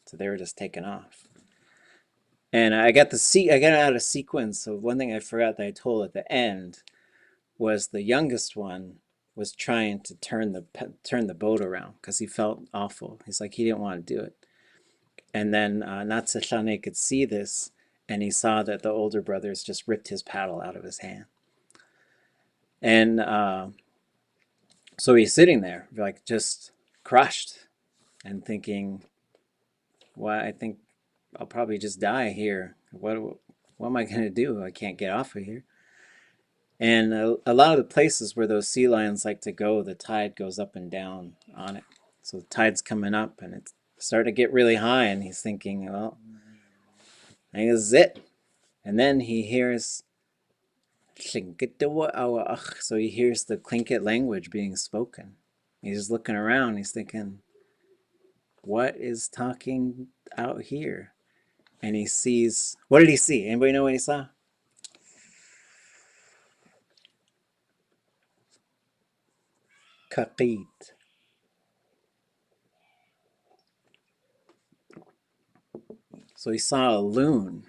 Speaker 1: So they were just taking off. And I got out of sequence. So one thing I forgot that I told at the end was the youngest one was trying to turn the boat around because he felt awful. He's like he didn't want to do it. And then Naatsilanéi could see this, and he saw that the older brothers just ripped his paddle out of his hand. And so he's sitting there, like just crushed and thinking, well, I think I'll probably just die here. What am I going to do? I can't get off of here. And a lot of the places where those sea lions like to go, the tide goes up and down on it. So the tide's coming up, and it's starting to get really high, and he's thinking, well, I think this is it. And then he hears Tlingit. So he hears the Tlingit language being spoken. He's looking around, he's thinking, what is talking out here? And he sees, what did he see? Anybody know what he saw? Ḳutí. So he saw a loon,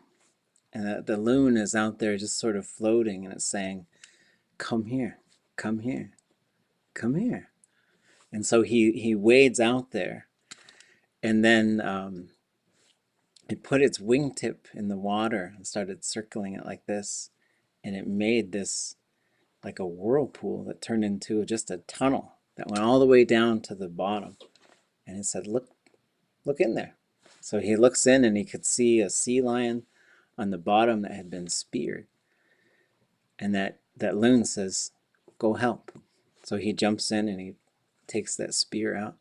Speaker 1: and the loon is out there just sort of floating, and it's saying, come here, come here, come here. And so he wades out there, and then it put its wingtip in the water and started circling it like this, and it made this like a whirlpool that turned into just a tunnel that went all the way down to the bottom. And it said, look in there. So he looks in, and he could see a sea lion on the bottom that had been speared. And that loon says, go help. So he jumps in, and he takes that spear out.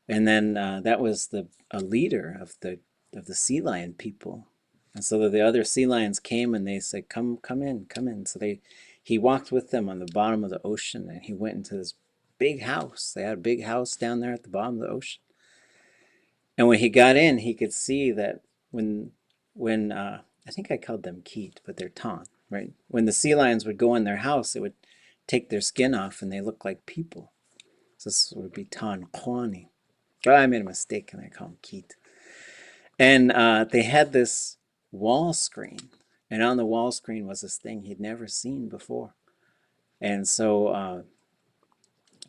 Speaker 1: And then that was a leader of the sea lion people. And so the other sea lions came, and they said, come in, come in. So he walked with them on the bottom of the ocean, and he went into this big house. They had a big house down there at the bottom of the ocean. And when he got in, he could see that when I think I called them Keet, but they're Ton, right? When the sea lions would go in their house, it would take their skin off, and they look like people. So this would be Ton Kwani. But I made a mistake, and I called them Keet. And they had this wall screen, and on the wall screen was this thing he'd never seen before. And so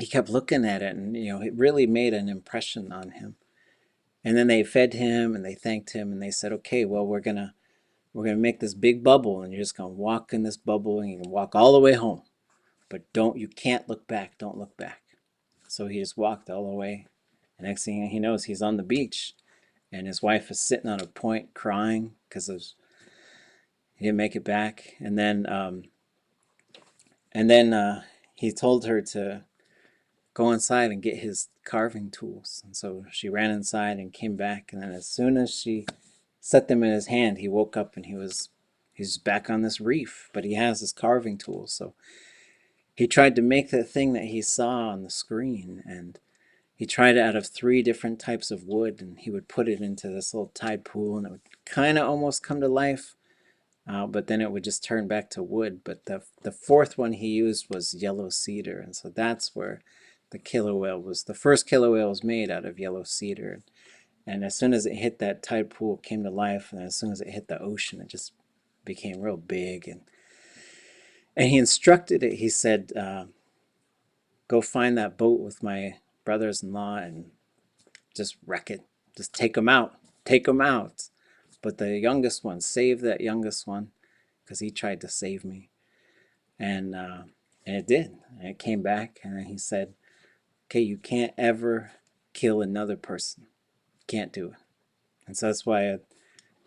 Speaker 1: he kept looking at it, and it really made an impression on him. And then they fed him, and they thanked him, and they said, okay, well, we're gonna make this big bubble, and you're just gonna walk in this bubble, and you can walk all the way home, but you can't look back. Don't look back. So he just walked all the way, and next thing he knows, he's on the beach, and his wife is sitting on a point crying because he didn't make it back. And then he told her to go inside and get his carving tools. And so she ran inside and came back. And then as soon as she set them in his hand, he woke up, and he's back on this reef, but he has his carving tools. So he tried to make the thing that he saw on the screen, and he tried it out of 3 different types of wood, and he would put it into this little tide pool, and it would kind of almost come to life, but then it would just turn back to wood. But the 4th one he used was yellow cedar, and so that's where the killer whale was. The first killer whale was made out of yellow cedar, and as soon as it hit that tide pool, it came to life, and as soon as it hit the ocean, it just became real big. And he instructed it. He said, go find that boat with my brothers-in-law and just wreck it. Just take them out. Take them out. But the youngest one, save that youngest one, because he tried to save me. And it did. And it came back, and he said, okay, you can't ever kill another person. Can't do it. And so that's why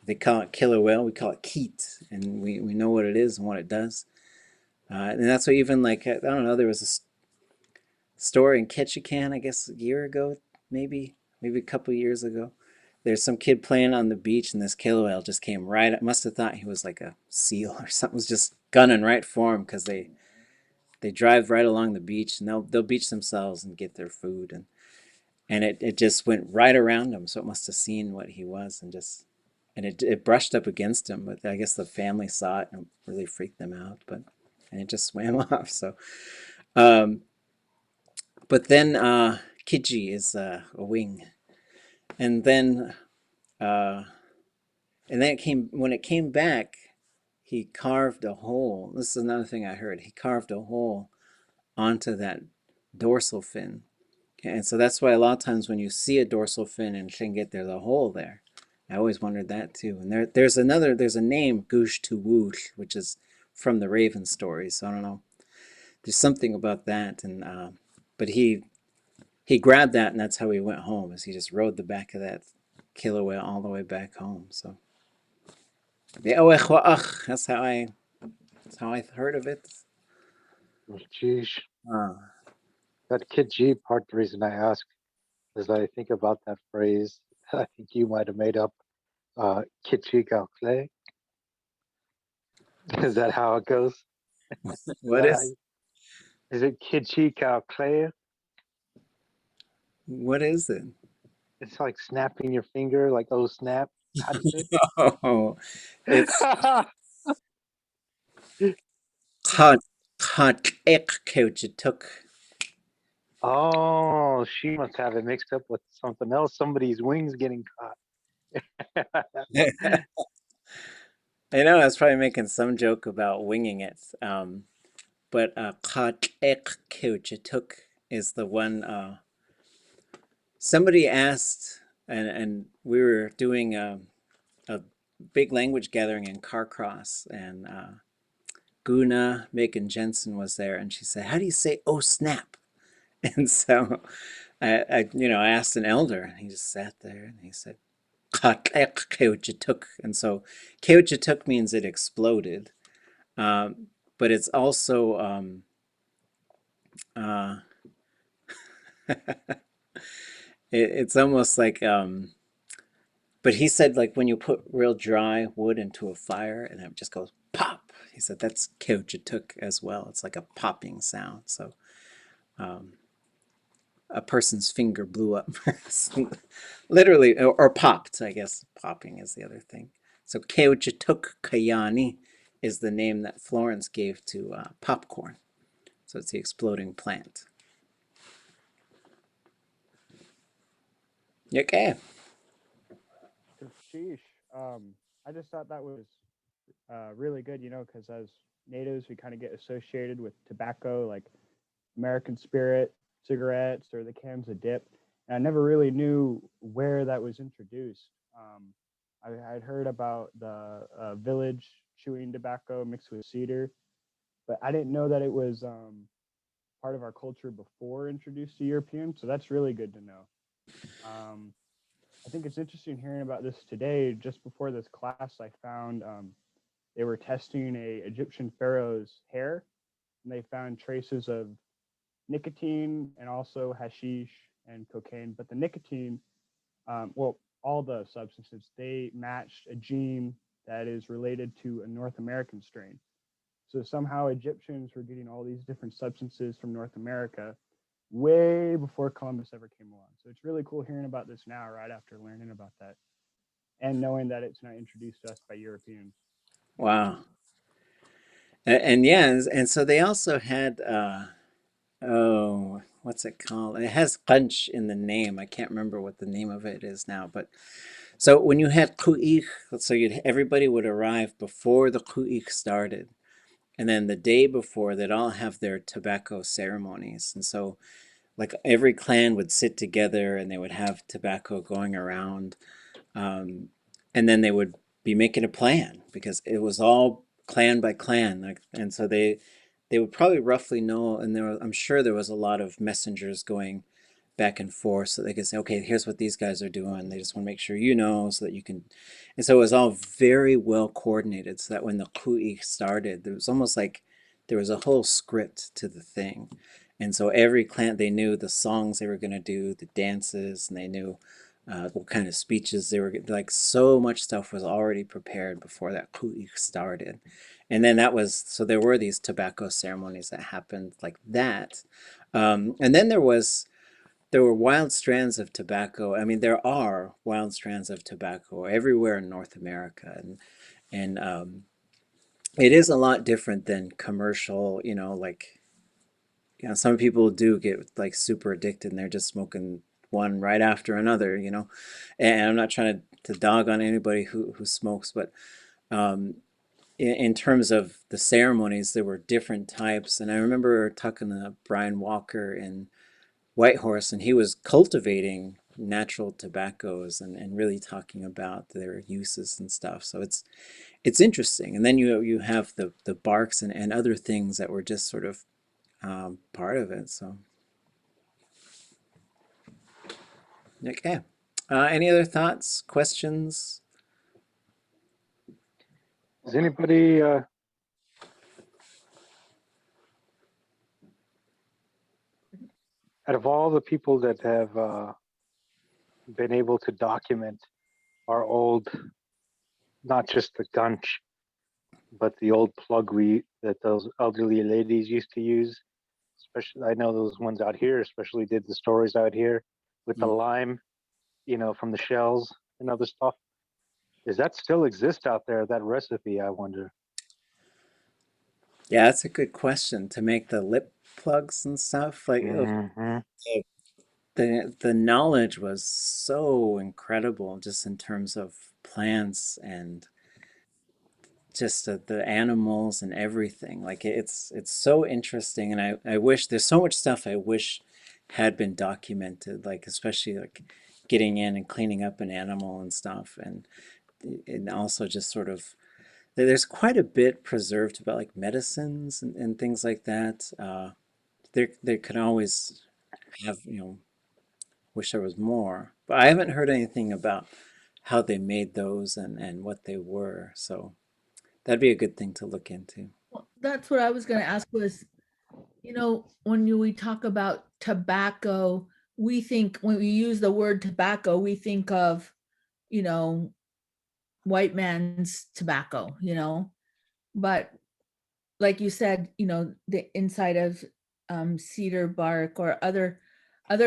Speaker 1: they call it killer whale. We call it Keet, and we know what it is and what it does. And that's why even I don't know, there was a story in Ketchikan, I guess a year ago, maybe a couple of years ago. There's some kid playing on the beach, and this killer whale just came right up. Must have thought he was like a seal or something. Was just gunning right for him, because they drive right along the beach, and they'll beach themselves and get their food, and it just went right around him. So it must have seen what he was, and it brushed up against him. But I guess the family saw it, and it really freaked them out. And it just swam off. So, but then Kiji is a wing, and then And then when it came back, he carved a hole. This is another thing I heard. He carved a hole onto that dorsal fin. And so that's why a lot of times when you see a dorsal fin in Tlingit, there's a hole there. I always wondered that too. And there's a name, Goosh to Woosh, which is from the Raven story. So I don't know. There's something about that. And but he grabbed that, and that's how he went home. Is he just rode the back of that killer whale all the way back home. So that's how I heard of it.
Speaker 3: Sheesh.
Speaker 1: Uh,
Speaker 3: That Kid G part, the reason I ask is I think about that phrase. I think you might have made up Kitchi Clay. Is that how it goes?
Speaker 1: what is
Speaker 3: Is it Kitchi Clay?
Speaker 1: what is it?
Speaker 3: It's like snapping your finger, like oh snap. How do you say
Speaker 1: Oh, it's
Speaker 3: it?
Speaker 1: Cut coach it took.
Speaker 3: Oh, she must have it mixed up with something else. Somebody's wings getting caught.
Speaker 1: I know I was probably making some joke about winging it, but cut coach it took is the one. Somebody asked, and we were doing a big language gathering in Carcross, and Guna Megan Jensen was there, and she said, "How do you say oh snap?" And so I asked an elder, and he just sat there and he said, "Keochituk," and so Keochituk means it exploded, but it's also uh, it's almost like but he said like when you put real dry wood into a fire and it just goes pop. He said that's Keochituk as well. It's like a popping sound. So um, a person's finger blew up, literally, or popped. I guess popping is the other thing. So Keochituk Kayani is the name that Florence gave to popcorn. So it's the exploding plant. Okay.
Speaker 9: Sheesh. I just thought that was really good, because as natives, we kind of get associated with tobacco, like American Spirit, cigarettes, or the cans of dip. And I never really knew where that was introduced. I'd heard about the village chewing tobacco mixed with cedar, but I didn't know that it was part of our culture before introduced to Europeans. So that's really good to know. I think it's interesting hearing about this today. Just before this class, I found they were testing a Egyptian pharaoh's hair, and they found traces of nicotine and also hashish and cocaine. But the nicotine, all the substances, they matched a gene that is related to a North American strain. So somehow Egyptians were getting all these different substances from North America way before Columbus ever came along. So it's really cool hearing about this now, right after learning about that and knowing that it's not introduced to us by Europeans.
Speaker 1: Wow. And yeah, and so they also had oh, what's it called? It has Qunch in the name. I can't remember what the name of it is now, but so when you had Ḳu'īq, so everybody would arrive before the Ḳu'īq started. And then the day before, they'd all have their tobacco ceremonies. And so like every clan would sit together and they would have tobacco going around. And then they would be making a plan because it was all clan by clan. Like, and so they would probably roughly know, and I'm sure there was a lot of messengers going back and forth so they could say, okay, here's what these guys are doing. They just want to make sure you know so that you can. And so it was all very well coordinated so that when the Ḳu'īq started, there was almost like there was a whole script to the thing. And so every clan, they knew the songs they were going to do, the dances, and they knew what kind of speeches they were like. So much stuff was already prepared before that Ḳu'īq started. And then so there were these tobacco ceremonies that happened like that. And then there were wild strands of tobacco. I mean, there are wild strands of tobacco everywhere in North America. And it is a lot different than commercial, like, some people do get like super addicted and they're just smoking one right after another, you know. And I'm not trying to dog on anybody who smokes, but um, in terms of the ceremonies, there were different types. And I remember talking to Brian Walker in Whitehorse, and he was cultivating natural tobaccos and really talking about their uses and stuff. So it's interesting. And then you have the barks and other things that were just sort of part of it. So okay. Any other thoughts, questions?
Speaker 3: Does anybody out of all the people that have been able to document our old, not just the gunch, but the old plug that those elderly ladies used to use, especially I know those ones out here especially did the stories out here with the lime, you know, from the shells and other stuff. Does that still exist out there, that recipe, I wonder?
Speaker 1: Yeah, that's a good question. To make the lip plugs and stuff, like
Speaker 3: Mm-hmm.
Speaker 1: the knowledge was so incredible just in terms of plants and just the animals and everything. Like it's so interesting, and I wish there's so much stuff I wish had been documented, like especially like getting in and cleaning up an animal and stuff, and also just sort of there's quite a bit preserved about like medicines and things like that. There can always have, you know, wish there was more, but I haven't heard anything about how they made those and what they were. So that'd be a good thing to look into.
Speaker 5: Well, that's what I was going to ask was, you know, we talk about tobacco, we think when we use the word tobacco, we think of, you know, white man's tobacco, you know, but like you said, you know, the inside of cedar bark or other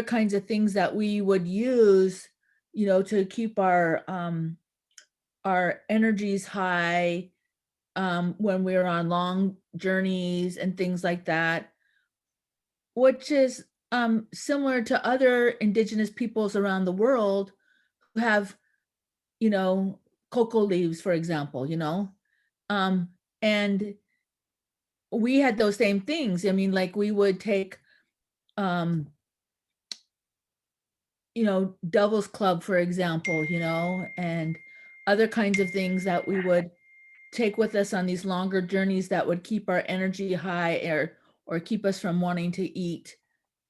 Speaker 5: kinds of things that we would use, you know, to keep our energies high when we're on long journeys and things like that, which is similar to other indigenous peoples around the world who have, you know, cocoa leaves, for example, you know, and we had those same things. I mean, like we would take, um, you know, Devil's Club, for example, you know, and other kinds of things that we would take with us on these longer journeys that would keep our energy high or keep us from wanting to eat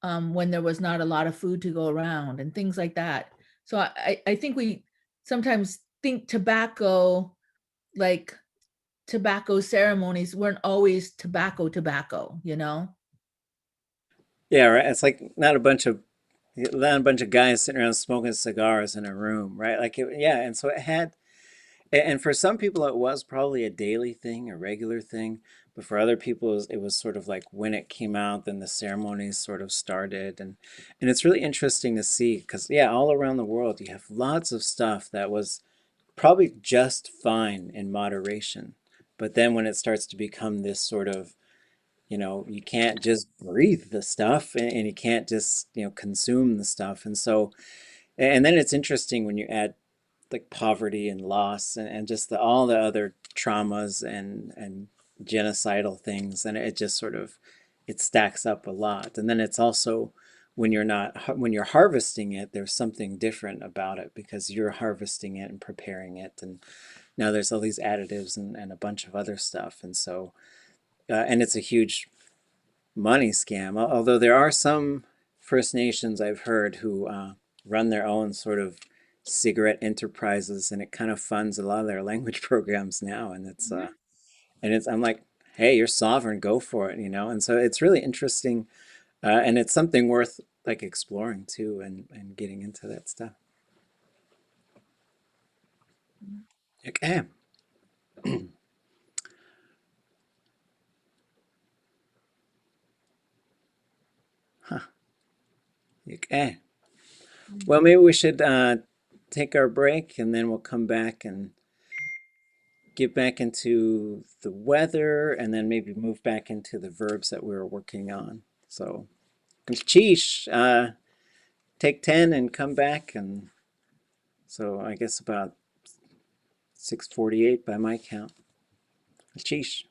Speaker 5: when there was not a lot of food to go around and things like that. So I think we sometimes think tobacco, like tobacco ceremonies weren't always tobacco, you know?
Speaker 1: Yeah, right. It's like not a bunch of guys sitting around smoking cigars in a room, right? Like yeah, and so it had, and for some people it was probably a daily thing, a regular thing, but for other people it was sort of like when it came out, then the ceremonies sort of started, and it's really interesting to see because yeah, all around the world you have lots of stuff that was probably just fine in moderation, but then when it starts to become this sort of, you know, you can't just breathe the stuff and you can't just, you know, consume the stuff. And so, and then it's interesting when you add like poverty and loss and just all the other traumas and genocidal things, and it just sort of, it stacks up a lot. And then it's also when you're not, when you're harvesting it, there's something different about it because you're harvesting it and preparing it. And now there's all these additives and a bunch of other stuff. And so, and it's a huge money scam. Although there are some First Nations I've heard who run their own sort of cigarette enterprises, and it kind of funds a lot of their language programs now. And it's I'm like, hey, you're sovereign, go for it, you know. And so it's really interesting, and it's something worth like exploring too, and getting into that stuff. Okay. Huh. Okay. Well, maybe we should take our break, and then we'll come back and get back into the weather, and then maybe move back into the verbs that we were working on. So, Cheesh, take 10 and come back, and so I guess about 6:48 by my count. Sheesh.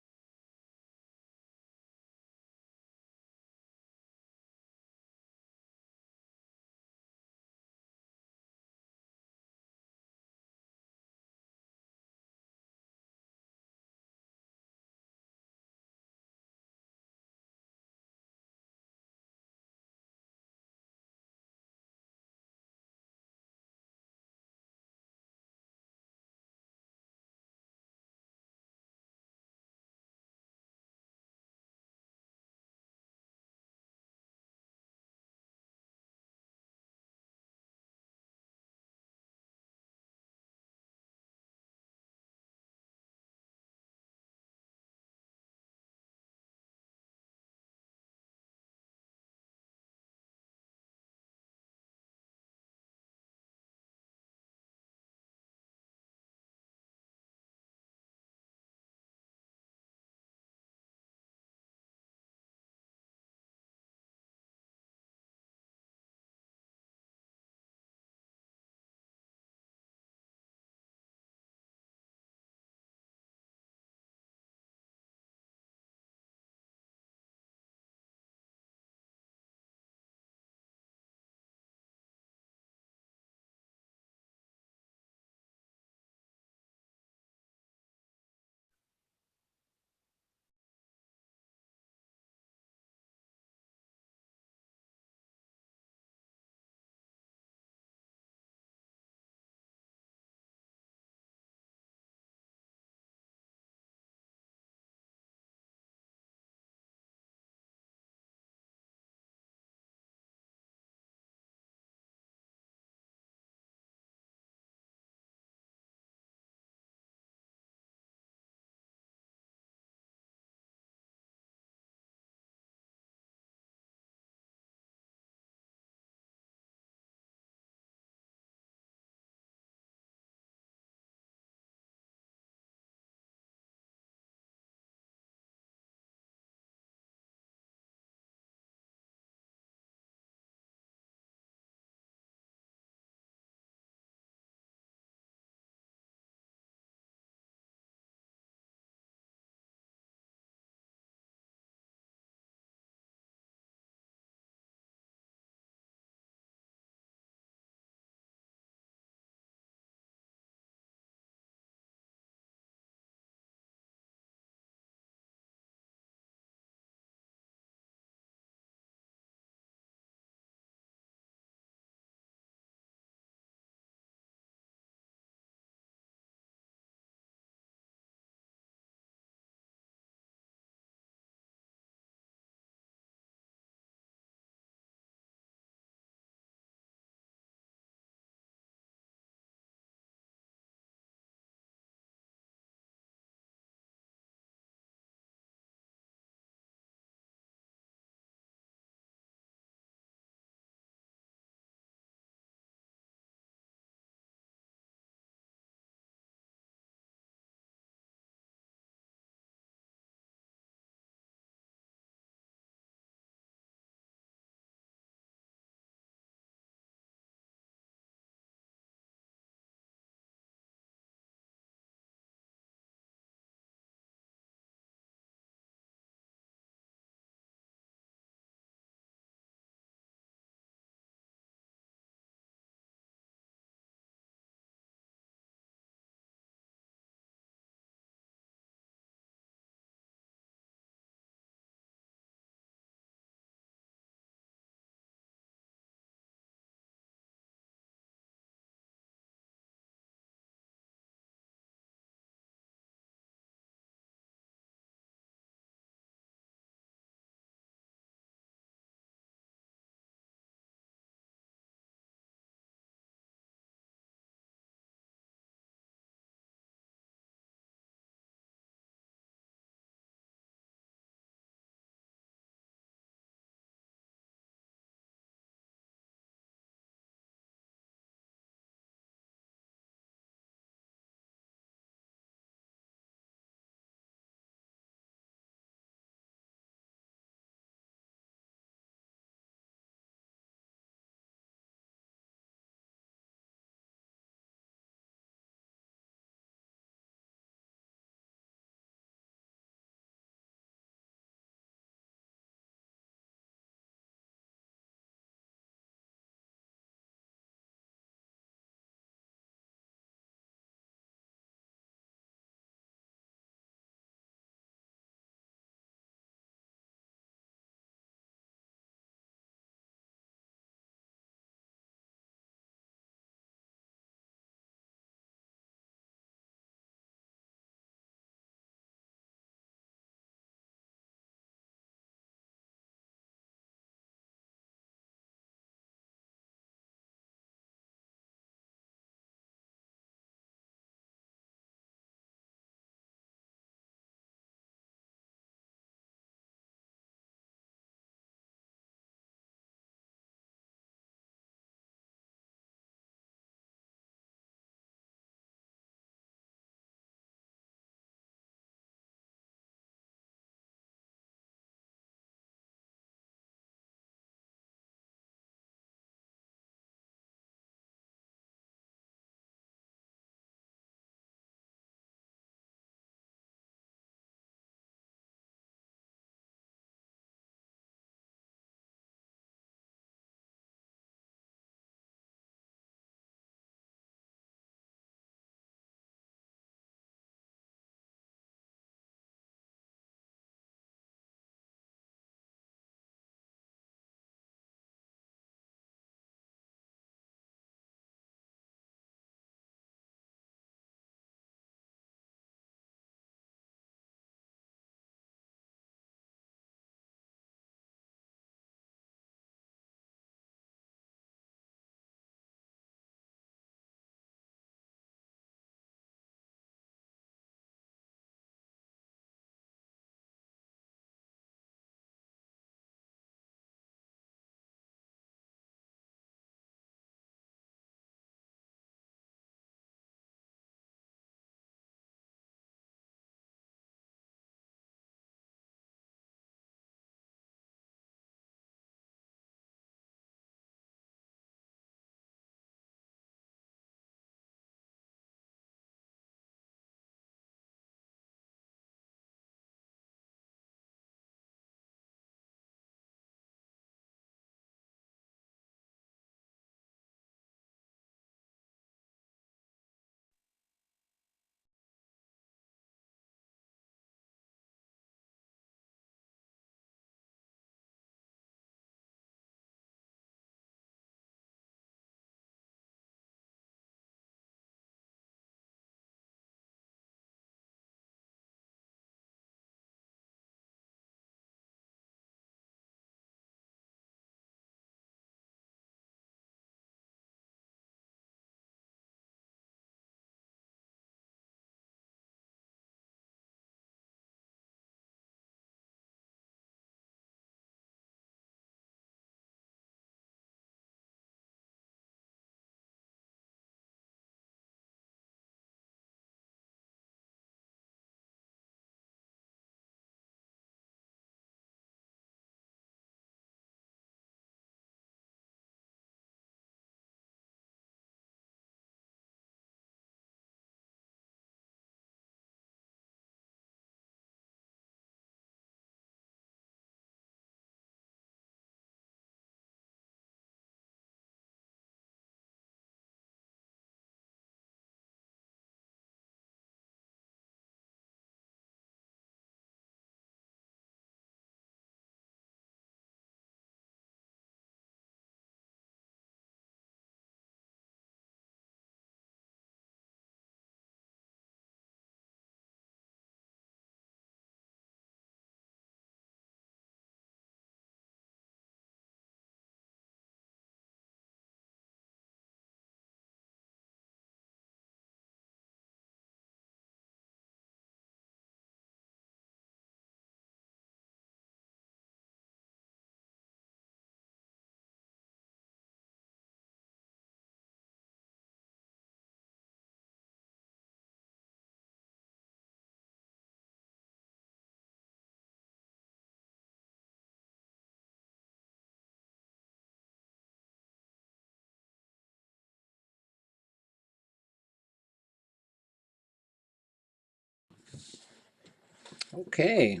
Speaker 1: Okay.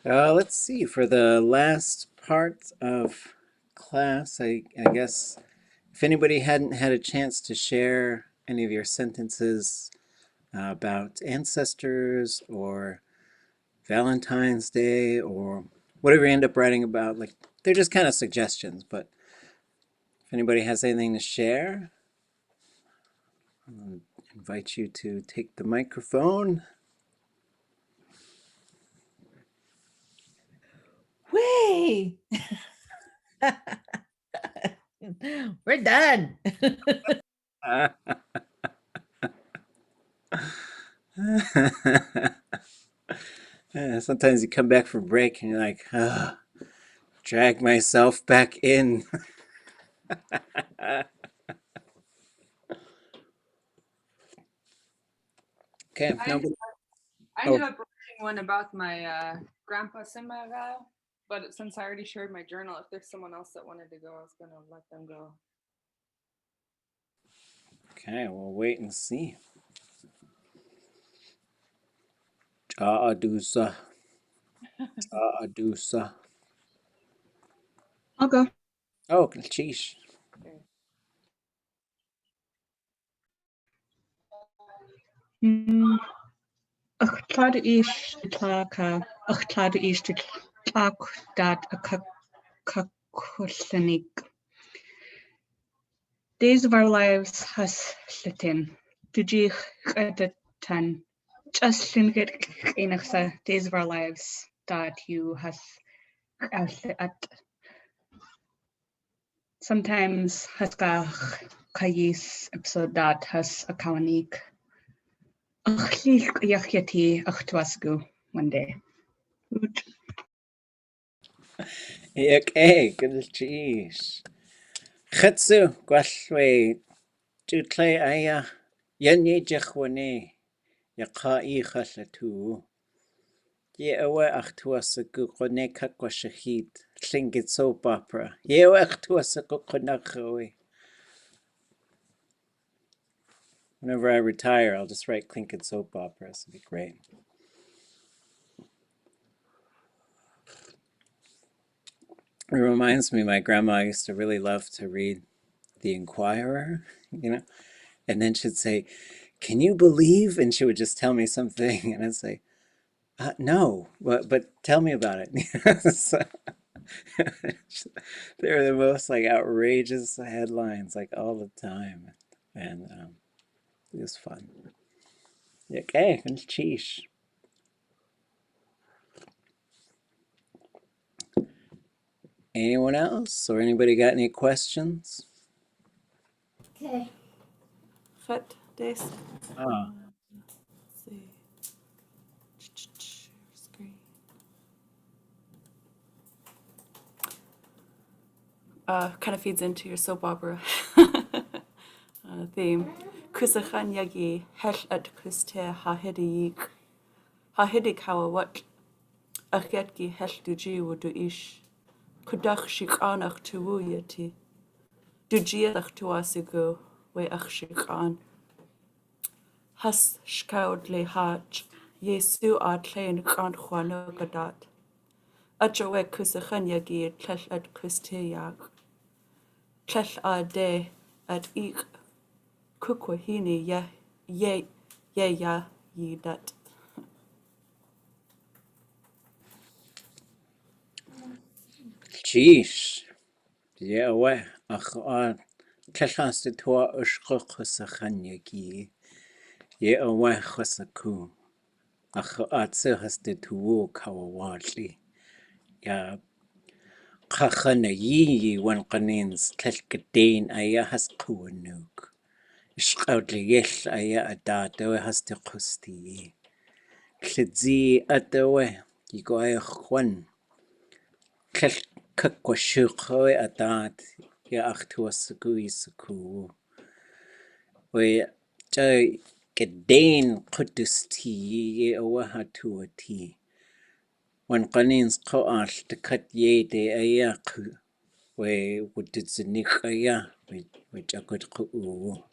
Speaker 1: Let's see. For the last part of class, I guess if anybody hadn't had a chance to share any of your sentences about ancestors or Valentine's Day or whatever you end up writing about, like they're just kind of suggestions, but if anybody has anything to share, I'll invite you to take the microphone.
Speaker 5: Way. We're done.
Speaker 1: Sometimes you come back from break and you're like, drag myself back in. Okay, nobody.
Speaker 8: I ended up writing one about my grandpa Simara, but since I already shared my journal, if there's someone else that wanted to go, I was gonna let them go.
Speaker 1: Okay, we'll wait and see. Adusa. Adusa.
Speaker 4: I'll go.
Speaker 1: Oh, sheesh.
Speaker 4: Tlad ish tlaka. Tlad ish tlak dat a Tlingit. Days of our lives has Llyn. Dujich tan. Just Tlingit inachsa. Days of our lives that you has at. Sometimes has kayis episode that has a kawanik. Achlich yachati achtuasgu one day.
Speaker 1: Okay, good sheesh. Chetsu, gwallwe. Jutle aya. Yenye jechwane. Yakai challatu. Ye awe achtuasagu kone kakwashahid. Tlingit soap opera. Ye awe achtuasagu konachawe. Whenever I retire, I'll just write Tlingit soap operas. It'd be great. It reminds me, my grandma used to really love to read The Inquirer, and then she'd say, "Can you believe?" And she would just tell me something, and I'd say, "No, but tell me about it." So, they're the most like outrageous headlines, like all the time, and it was fun. Okay, cheesh. Anyone else, or anybody got any questions?
Speaker 10: Okay.
Speaker 11: Cut this.
Speaker 1: Ah.
Speaker 11: Let's see. Screen. Kind of feeds into your soap opera theme. Kusachan yagi hesh at kuste hahidik. Hahidik hawawat. Achyatki hesh duji wudu ish. Kudach shikanach tuwu yeti. Dujiach tuasigu we ach shikan. Has shkaud le hach. Yesu atlein kan juano gadat. Ajowe kusachan yagi tlech at kuste yag. Tlech a de at ik. Kukwahini ya yidat.
Speaker 1: Sheesh. Yeah, we. Ach, Tlachas de toa ushkosachanyaki. Yeah, we chosaku. Ach, has de tuo kawawatli. Ya, kachana yi wan kanins tlachkadain aya has kuanuk. Ishkaudli yesh aya adata has de kusti. Klidzi atawe. Yigoya kwan. Tlach kakwashukho adat. Ya achtuasaku isaku. We jay Gadain Qudusti ye awahatuati. When Qanins Qoash to cut ye de ayaku. We would dzinikaya which I could ku.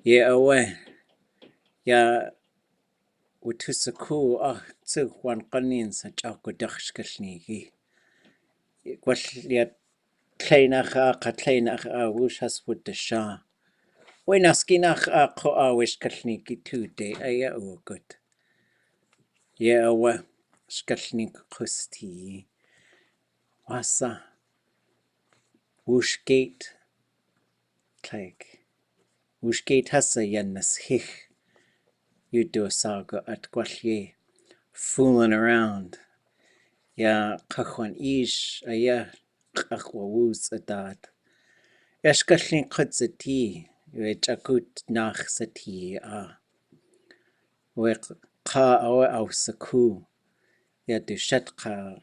Speaker 1: Ye away. Ya وتسكو تسك وان قنين سجاكو دخشكشنيكي قواليات تليناخ قتليناخ وش هسود الشا ويناسكيناخ قو وش كشنيكي تودي أيا وقت يا و شكشنيك قستي واسا وش جيت وش جيت هسا ينسخيخ يدو ساقو أتقوالي fooling around يا قخوان إيش أيا قخوة ووز أداد يشكشني قد ستي ويجاكوت ناخ ستي وقا أو سكو يا دوشت قا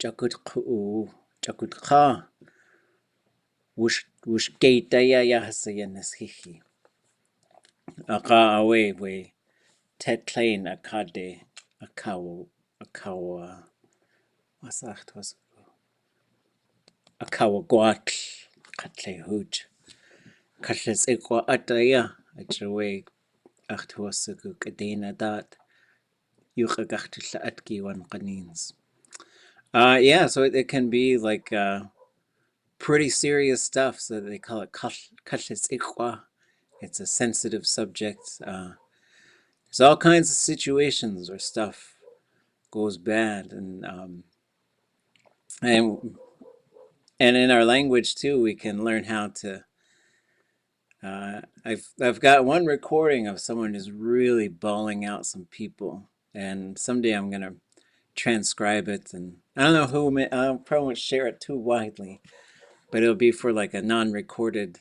Speaker 1: جاكوت قو جاكوت قا وش جيت يا هسا ينسخيخي أقا أوي وي تتلين أكادي أكاو واساخت was Akawaguatl, Katle Hooch, Katles Equa Ataya, Achaway, Achtuasaku Kadena Dat, Yuchagachtle Atki one Qanins. Yeah, so it can be like pretty serious stuff, so they call it Katles Equa. It's a sensitive subject. There's all kinds of situations where stuff goes bad, and in our language too, we can learn how to. I've got one recording of someone who's really bawling out some people, and someday I'm gonna transcribe it, and I don't know who. I probably won't share it too widely, but it'll be for like a non-recorded.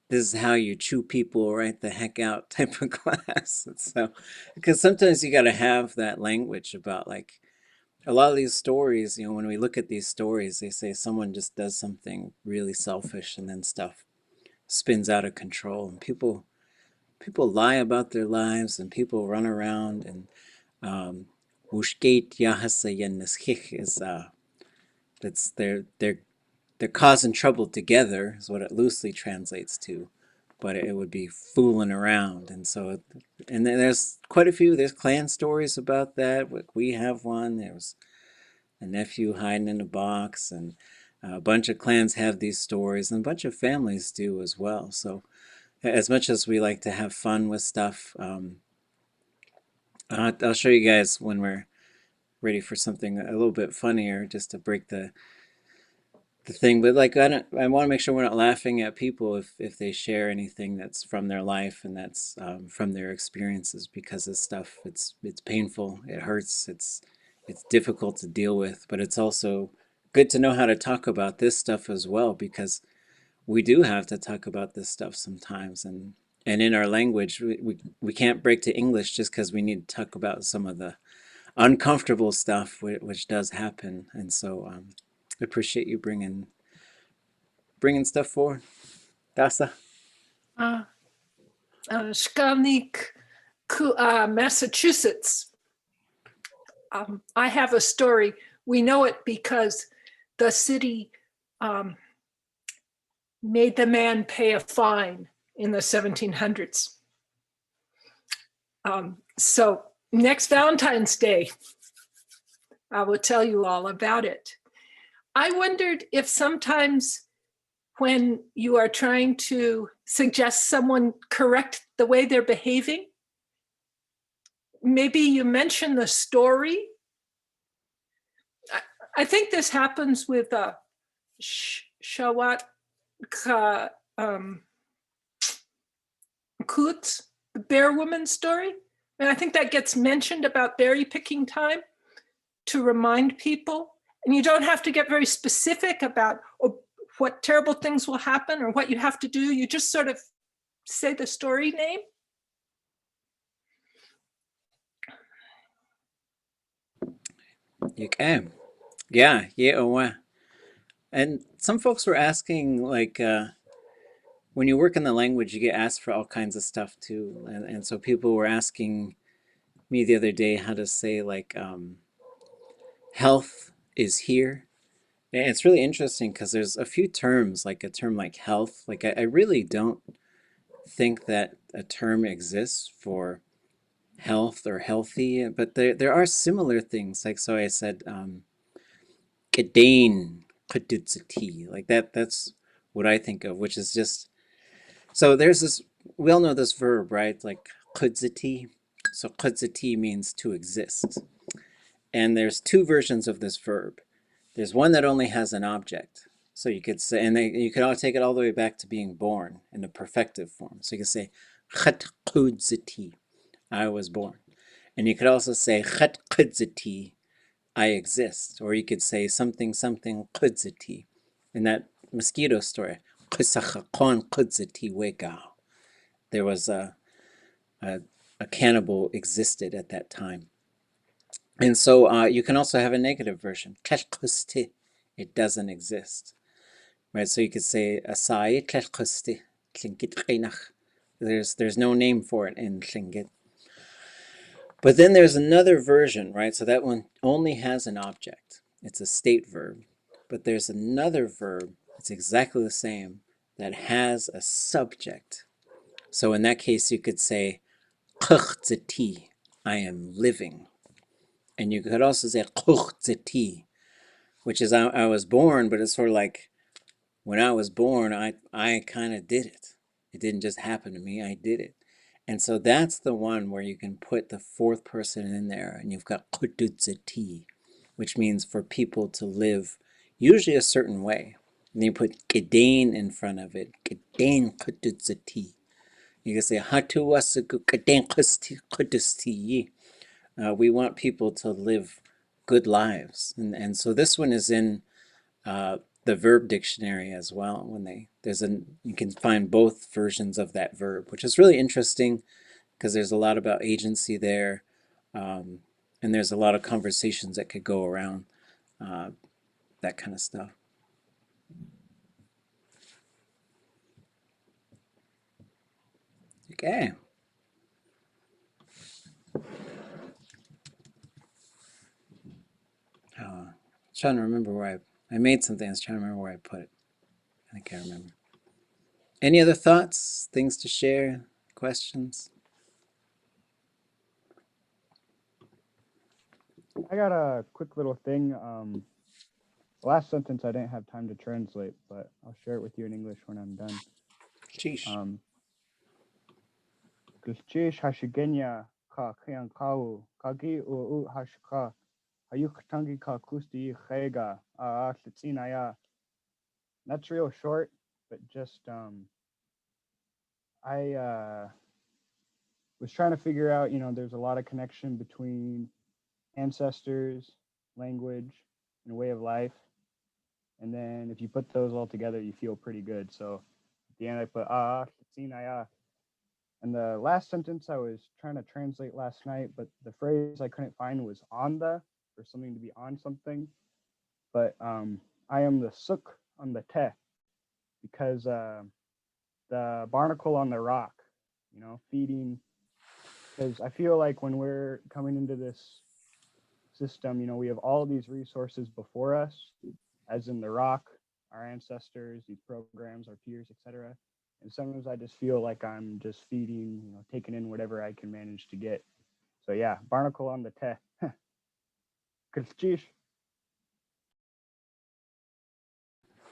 Speaker 1: This is how you chew people right the heck out type of class. So, because sometimes you got to have that language about like a lot of these stories. You know, when we look at these stories, they say someone just does something really selfish, and then stuff spins out of control, and people lie about their lives, and people run around, and wushgate yahasa yenneschich is that's they're causing trouble together is what it loosely translates to, but it would be fooling around. And so, and then there's quite a few. There's clan stories about that. We have one. There was a nephew hiding in a box, and a bunch of clans have these stories, and a bunch of families do as well. So as much as we like to have fun with stuff, I'll show you guys when we're ready for something a little bit funnier, just to break the thing. But like I want to make sure we're not laughing at people if they share anything that's from their life and that's from their experiences, because this stuff it's painful, it hurts, it's difficult to deal with, but it's also good to know how to talk about this stuff as well, because we do have to talk about this stuff sometimes, and in our language we can't break to English just because we need to talk about some of the uncomfortable stuff which does happen. And so I appreciate you bringing stuff forward. Dasa.
Speaker 2: Shlakneek, Massachusetts. I have a story. We know it because the city made the man pay a fine in the 1700s. So next Valentine's Day, I will tell you all about it. I wondered if sometimes when you are trying to suggest someone correct the way they're behaving, maybe you mention the story. I think this happens with Shawat Kut, the bear woman story. And I think that gets mentioned about berry picking time to remind people. And you don't have to get very specific about what terrible things will happen or what you have to do. You just sort of say the story name.
Speaker 1: You can. Yeah. And some folks were asking, like, when you work in the language, you get asked for all kinds of stuff too. And so people were asking me the other day how to say, like, health is here. And it's really interesting because there's a few terms, like a term like health. Like, I really don't think that a term exists for health or healthy, but there are similar things. Like, so I said, kedain, kedutsati, like that's what I think of, which is just, so there's this, we all know this verb, right? Like kudzati. So kudzati means to exist. And there's two versions of this verb. There's one that only has an object. So you could say, and you could all take it all the way back to being born in the perfective form. So you could say, Khat kudzati, I was born. And you could also say, Khat kudzati, I exist. Or you could say something, something kudzati. In that mosquito story, Kusachakon kudzati wegao. There was a cannibal existed at that time. And so you can also have a negative version. It doesn't exist. Right? So you could say asai Tlingit. There's no name for it in Tlingit. But then there's another version, right? So that one only has an object. It's a state verb. But there's another verb, it's exactly the same, that has a subject. So in that case, you could say I am living. And you could also say Ḳutí, which is I was born, but it's sort of like when I was born, I kind of did it. It didn't just happen to me, I did it. And so that's the one where you can put the fourth person in there, and you've got Ḳutudzati, which means for people to live usually a certain way. And then you put Kedain in front of it, Kedain Ḳutudzati. You can say Hatu Wasuku Kedain Ḳutudzati. We want people to live good lives. And so this one is in the verb dictionary as well. When you can find both versions of that verb, which is really interesting because there's a lot about agency there. And there's a lot of conversations that could go around that kind of stuff. Okay. Trying to remember where I made something. I was trying to remember where I put it. I can't remember. Any other thoughts, things to share, questions?
Speaker 9: I got a quick little thing. The last sentence I didn't have time to translate, but I'll share it with you in English when I'm done.
Speaker 1: Sheesh.
Speaker 9: Kulchish hashigenya ka khian kau kagi u hashka hayuk ka kusti khega tlitsinaya. That's real short, but just I was trying to figure out, there's a lot of connection between ancestors, language, and way of life. And then if you put those all together, you feel pretty good. So at the end, I put tlitsinaya. And the last sentence I was trying to translate last night, but the phrase I couldn't find was on the, or something to be on something. But I am the suk on the te, because the barnacle on the rock, feeding. Because I feel like when we're coming into this system, we have all these resources before us, as in the rock, our ancestors, these programs, our peers, etc. And sometimes I just feel like I'm just feeding, taking in whatever I can manage to get. So yeah, barnacle on the te. Kulchish.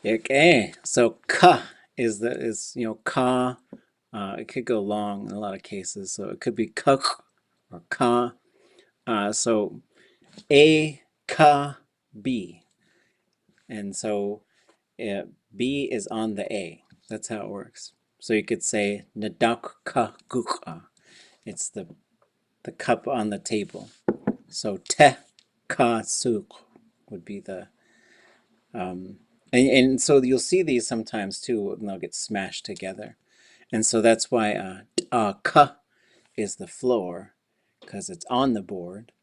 Speaker 1: Okay, so ka is ka. It could go long in a lot of cases, so it could be kuk or ka. So a ka b, and so b is on the a. That's how it works. So you could say nadak ka gukha. It's the cup on the table. So te ka suk would be the and so you'll see these sometimes too, and they'll get smashed together. And so that's why ka is the floor, because it's on the board,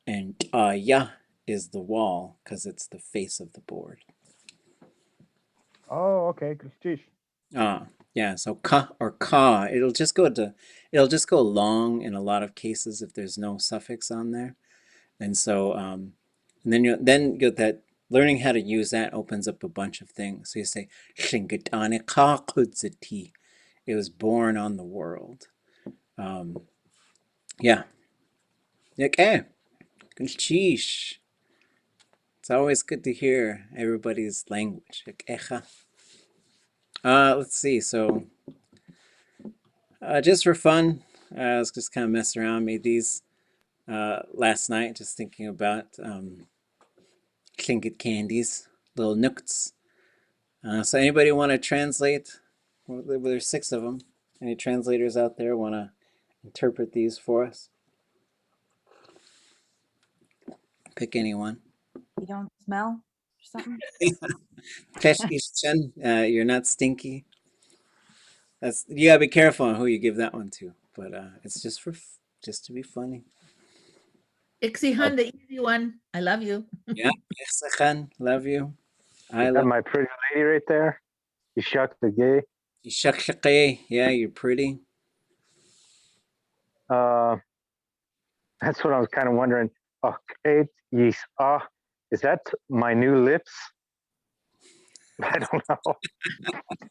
Speaker 1: and ya is the wall, because it's the face of the board.
Speaker 9: Oh, okay. Kulchish.
Speaker 1: Yeah, so ka or ka, it'll just go long in a lot of cases if there's no suffix on there. And so and then you get that. Learning how to use that opens up a bunch of things. So you say, Shingatane ka kudzati. It was born on the world. Yeah, Okay. Sheesh. It's always good to hear everybody's language. Let's see. So, just for fun, I was just kind of messing around. Made these last night, just thinking about Tlingit candies, little nooks. So, anybody want to translate? Well, there's 6 of them. Any translators out there want to interpret these for us? Pick anyone.
Speaker 7: You don't smell or something?
Speaker 1: You're not stinky. That's, you gotta be careful on who you give that one to, but it's just just to be funny.
Speaker 5: Ixihan, the easy one. I love you.
Speaker 1: Yeah, Ixachan, love you. I
Speaker 12: Is that
Speaker 1: love
Speaker 12: my pretty lady right there? You shuck the gay.
Speaker 1: you. Yeah, you're pretty.
Speaker 12: Uh, that's what I was kind of wondering. Oh, is that my new lips? I don't know.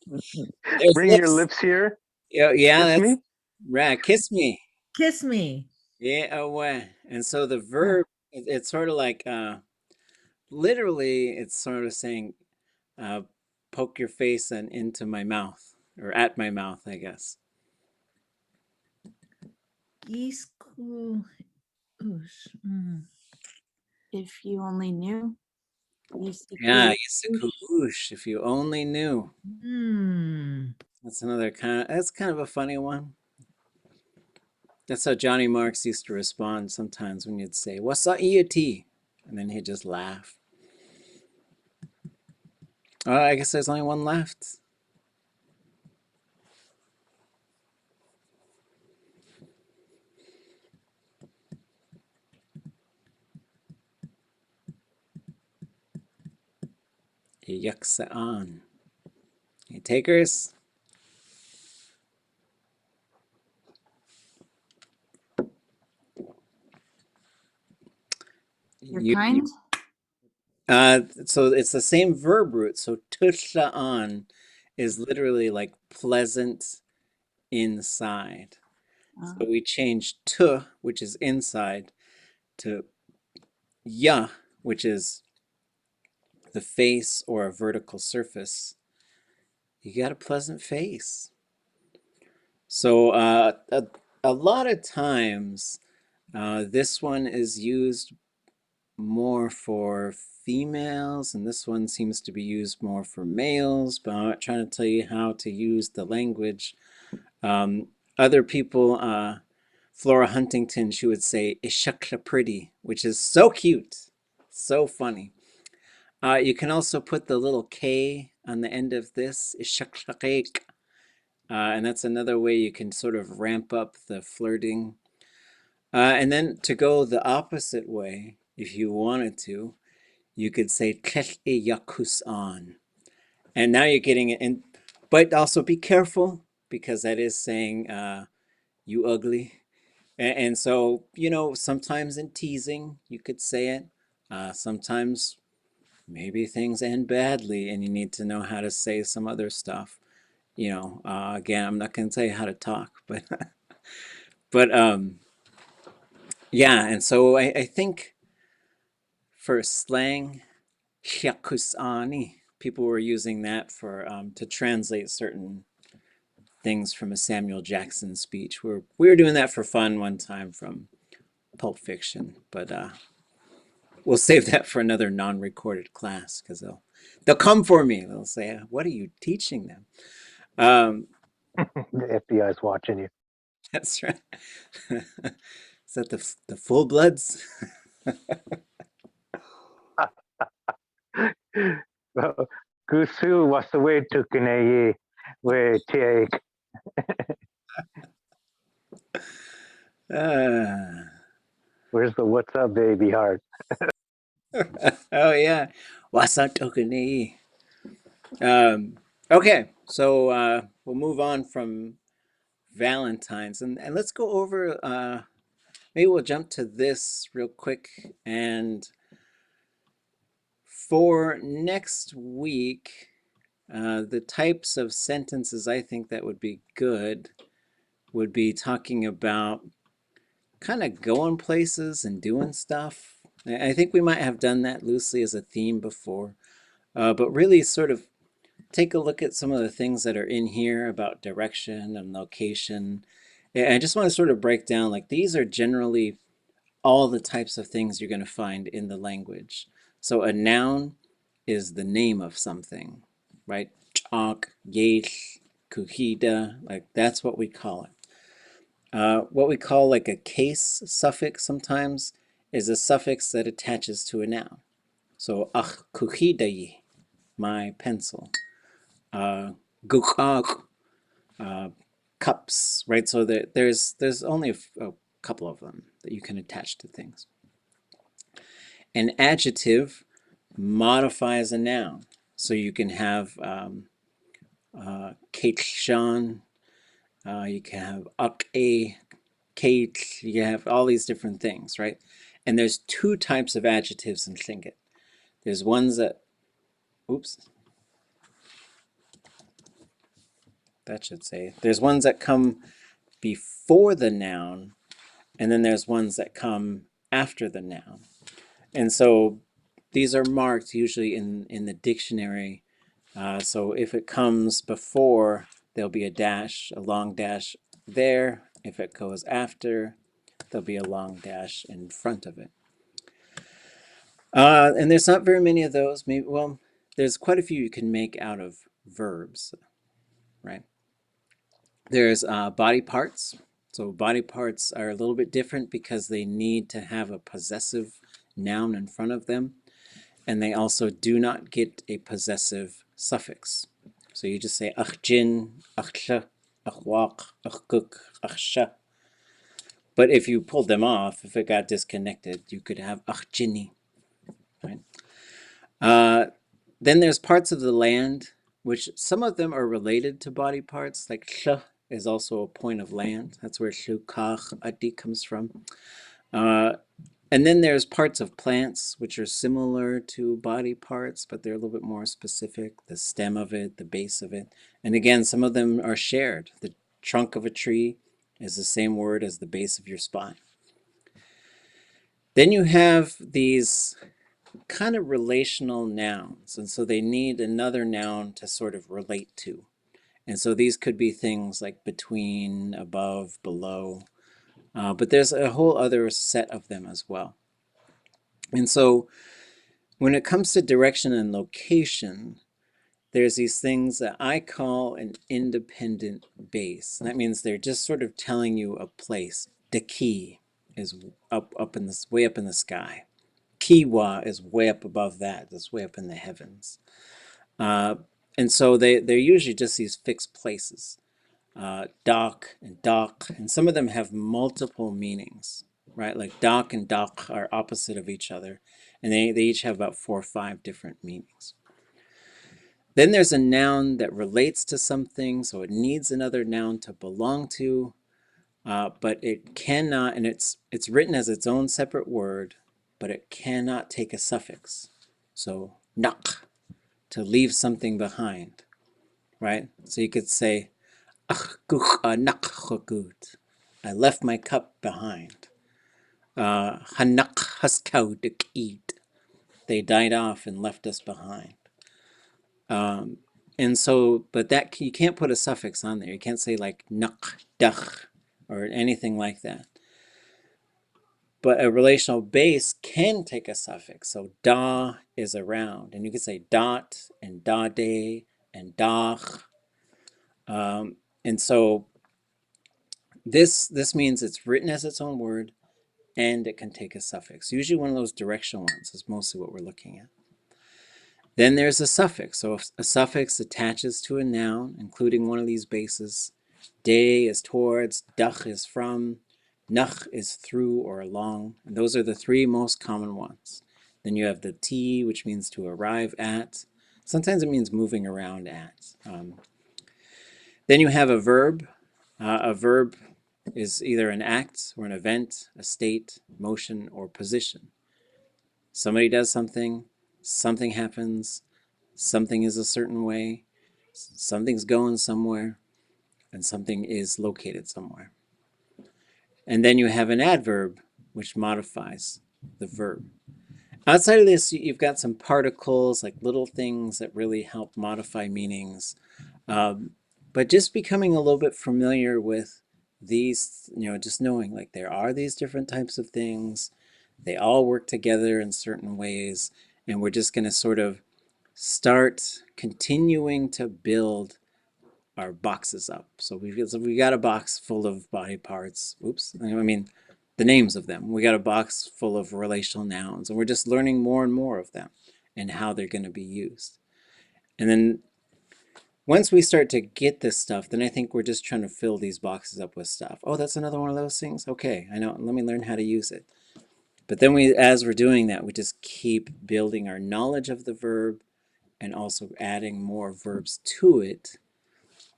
Speaker 1: There's
Speaker 12: Bring your
Speaker 1: lips.
Speaker 12: lips here.
Speaker 1: Yeah,
Speaker 12: Kiss
Speaker 1: that's
Speaker 12: me.
Speaker 1: right. Kiss me.
Speaker 5: Kiss me.
Speaker 1: Yeah, away. And so the verb, it's sort of like literally, it's sort of saying, poke your face and into my mouth, or at my mouth, I guess.
Speaker 5: Isku.
Speaker 7: If you only knew.
Speaker 1: Yeah, Yisakuush, if you only knew.
Speaker 5: Hmm.
Speaker 1: That's that's kind of a funny one. That's how Johnny Marks used to respond sometimes when you'd say, "What's up, EAT?" And then he'd just laugh. Oh, I guess there's only one left. Yaksaan. Hey, takers.
Speaker 7: You're kind?
Speaker 1: So it's the same verb root. So tushaan is literally like pleasant inside. So we changed tu, which is inside, to ya, which is the face or a vertical surface. You got a pleasant face. So a lot of times, this one is used more for females, and this one seems to be used more for males, but I'm not trying to tell you how to use the language. Other people, Flora Huntington, she would say, Ishakla pretty, which is so cute, so funny. You can also put the little K on the end of this, Ishaklaqeq, and that's another way you can sort of ramp up the flirting. And then to go the opposite way, if you wanted to, you could say Tl'e yakus on. And now you're getting it in, but also be careful because that is saying you ugly. And so, you know, sometimes in teasing, you could say it. Sometimes maybe things end badly and you need to know how to say some other stuff. You know, again, I'm not going to tell you how to talk, but but yeah. And so I think for slang, Hyakusani, people were using that for to translate certain things from a Samuel Jackson speech. We were doing that for fun one time from Pulp Fiction, but we'll save that for another non-recorded class because they'll come for me. They'll say, "What are you teaching them?"
Speaker 12: The FBI's watching you.
Speaker 1: That's right. Is that the full bloods?
Speaker 12: Gusu was the way to Kinayi, where take. Where's the what's up, baby heart?
Speaker 1: Oh yeah, Wasatokane. Okay, so we'll move on from Valentine's and let's go over. Maybe we'll jump to this real quick. And for next week, the types of sentences I think that would be good would be talking about kind of going places and doing stuff. I think we might have done that loosely as a theme before, but really sort of take a look at some of the things that are in here about direction and location. I just want to sort of break down, like, these are generally all the types of things you're going to find in the language. So a noun is the name of something, right? Chak, yesh, kuhida, like that's what we call it. What we call like a case suffix sometimes is a suffix that attaches to a noun. So ach kuhidayi, my pencil. Gukak, cups, right? So there's only a couple of them that you can attach to things. An adjective modifies a noun. So you can have Keitshan, you can have Ak-a, Kate, you have all these different things, right? And there's two types of adjectives in Tlingit. There's ones that, that should say, there's ones that come before the noun, and then there's ones that come after the noun. And so these are marked usually in the dictionary. So if it comes before, there'll be a dash, a long dash there. If it goes after, there'll be a long dash in front of it. And there's not very many of those. Maybe, well, there's quite a few you can make out of verbs, right? There's body parts. So body parts are a little bit different because they need to have a possessive noun in front of them. And they also do not get a possessive suffix. So you just say achjin, achsha, achwak, achkuk, achsha. But if you pulled them off, if it got disconnected, you could have achjini, right? Then there's parts of the land, which some of them are related to body parts, like sh is also a point of land. That's where shukach adi comes from. And then there's parts of plants which are similar to body parts, but they're a little bit more specific. The stem of it, the base of it. And again, some of them are shared. The trunk of a tree is the same word as the base of your spine. Then you have these kind of relational nouns, and so they need another noun to sort of relate to. And so these could be things like between, above, below, but there's a whole other set of them as well. And so when it comes to direction and location, there's these things that I call an independent base. And that means they're just sort of telling you a place. Daki is up in this, way up in the sky. Kiwa is way up above that. That's way up in the heavens. And so they're usually just these fixed places. Dak and dak, and some of them have multiple meanings, right? Like dak and dak are opposite of each other, and they each have about 4 or 5 different meanings. Then there's a noun that relates to something, so it needs another noun to belong to, but it cannot, and it's written as its own separate word, but it cannot take a suffix. So nak, to leave something behind, right? So you could say, I left my cup behind. Hanak haskaudek eat. They died off and left us behind. And so, but that you can't put a suffix on there. You can't say like nak, dach, or anything like that. But a relational base can take a suffix. So da is around, and you can say dot and dade and dach. And so this means it's written as its own word, and it can take a suffix. Usually one of those directional ones is mostly what we're looking at. Then there's a suffix. So if a suffix attaches to a noun, including one of these bases. De is towards, dach is from, nach is through or along. And those are the 3 most common ones. Then you have the t, which means to arrive at. Sometimes it means moving around at. Then you have a verb. A verb is either an act or an event, a state, motion, or position. Somebody does something, something happens, something is a certain way, something's going somewhere, and something is located somewhere. And then you have an adverb, which modifies the verb. Outside of this, you've got some particles, like little things that really help modify meanings. But just becoming a little bit familiar with these, just knowing like there are these different types of things. They all work together in certain ways. And we're just going to sort of start continuing to build our boxes up. So we got a box full of body parts. Oops. I mean, the names of them. We got a box full of relational nouns, and we're just learning more and more of them and how they're going to be used. And then once we start to get this stuff, then I think we're just trying to fill these boxes up with stuff. Oh, that's another one of those things? Okay, I know. Let me learn how to use it. But then as we're doing that, we just keep building our knowledge of the verb and also adding more verbs to it.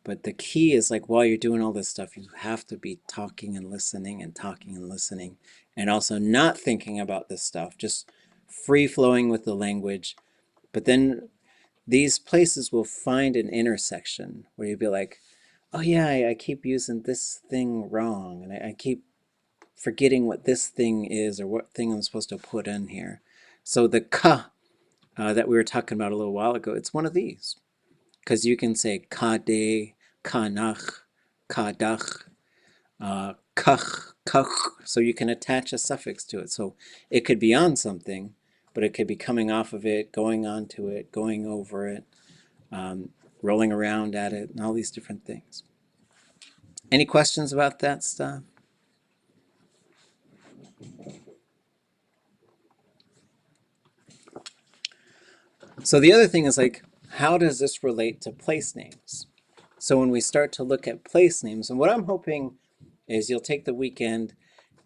Speaker 1: But the key is like while you're doing all this stuff, you have to be talking and listening and talking and listening, and also not thinking about this stuff, just free flowing with the language. But then these places will find an intersection where you'll be like, oh yeah, I keep using this thing wrong, and I keep forgetting what this thing is or what thing I'm supposed to put in here. So the ka that we were talking about a little while ago, it's one of these. Because you can say kade, kanach, kadach, kach, kach, so you can attach a suffix to it. So it could be on something, but it could be coming off of it, going onto it, going over it, rolling around at it, and all these different things. Any questions about that stuff? So the other thing is like, how does this relate to place names? So when we start to look at place names, and what I'm hoping is you'll take the weekend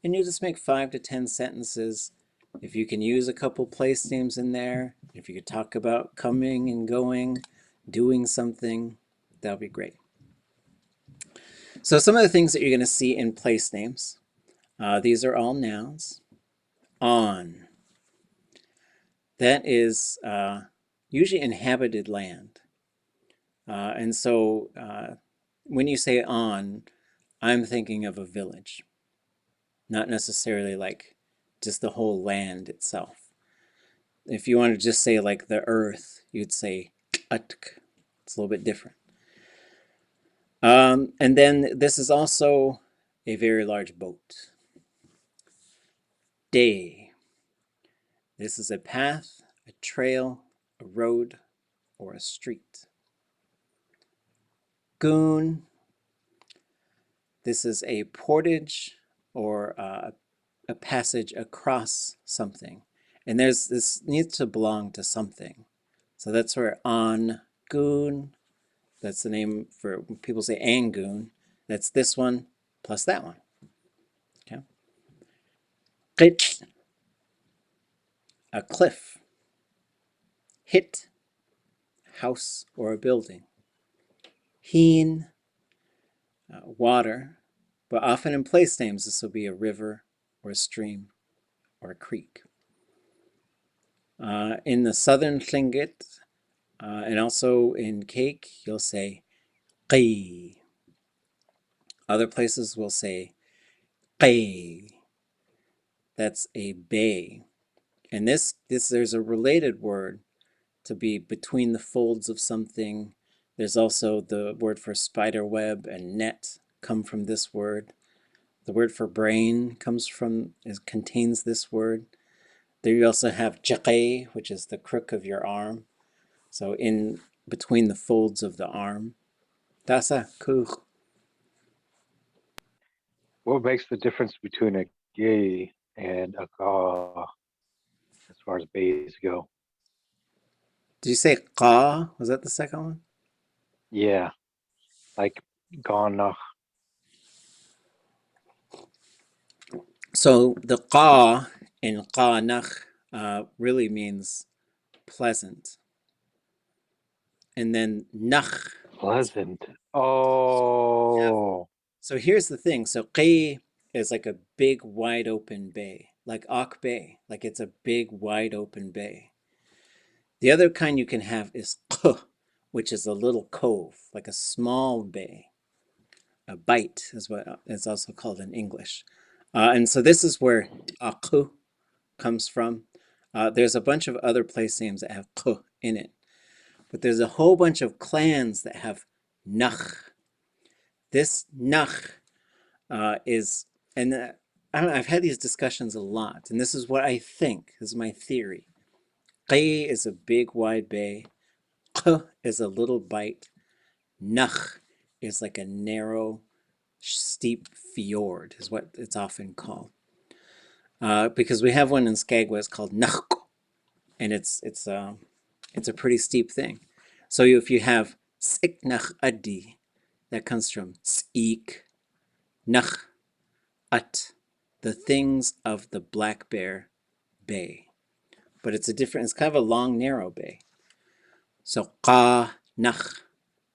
Speaker 1: and you'll just make 5 to 10 sentences. If you can use a couple place names in there, if you could talk about coming and going, doing something, that'll be great. So some of the things that you're going to see in place names, these are all nouns. On. That is usually inhabited land. And so when you say on, I'm thinking of a village, not necessarily like just the whole land itself. If you want to just say like the earth, you'd say atk. It's a little bit different. And then this is also a very large boat. Day. This is a path, a trail, a road, or a street. Goon. This is a portage or a passage across something. And this needs to belong to something. So that's where on goon, that's the name for when people say angoon. That's this one plus that one. Okay. Qit, a cliff. Hit, house or a building. Heen, water, but often in place names this will be a river or a stream or a creek. In the southern Tlingit and also in cake, you'll say qi. Other places will say qi. That's a bay. And this there's a related word to be between the folds of something. There's also the word for spider web and net come from this word. The word for brain contains this word. There you also have jaqay, which is the crook of your arm. So in between the folds of the arm. Tasa kuch.
Speaker 12: What makes the difference between a gay and a gaw as far as bays go?
Speaker 1: Did you say qa? Was that the second one?
Speaker 12: Yeah, like ganach.
Speaker 1: So the qa in qanach really means pleasant. And then nach.
Speaker 12: Pleasant. Oh.
Speaker 1: So here's the thing. So qi is like a big wide open bay, like Ak Bay, like it's a big wide open bay. The other kind you can have is q, which is a little cove, like a small bay. A bight is what it's also called in English. And so this is where aku comes from. There's a bunch of other place names that have ku in it, but there's a whole bunch of clans that have nach. This nach is, and I don't know, I've had these discussions a lot, and this is what I think. This is my theory. Qi is a big wide bay. Q is a little bite. Nach is like a narrow, steep fjord, is what it's often called. Because we have one in Skagway, it's called Nach, and it's a pretty steep thing. So if you have Siknach Adi, that comes from Sik, Nach, At, the things of the Black Bear Bay. But it's it's kind of a long, narrow bay. So Qa, Nach,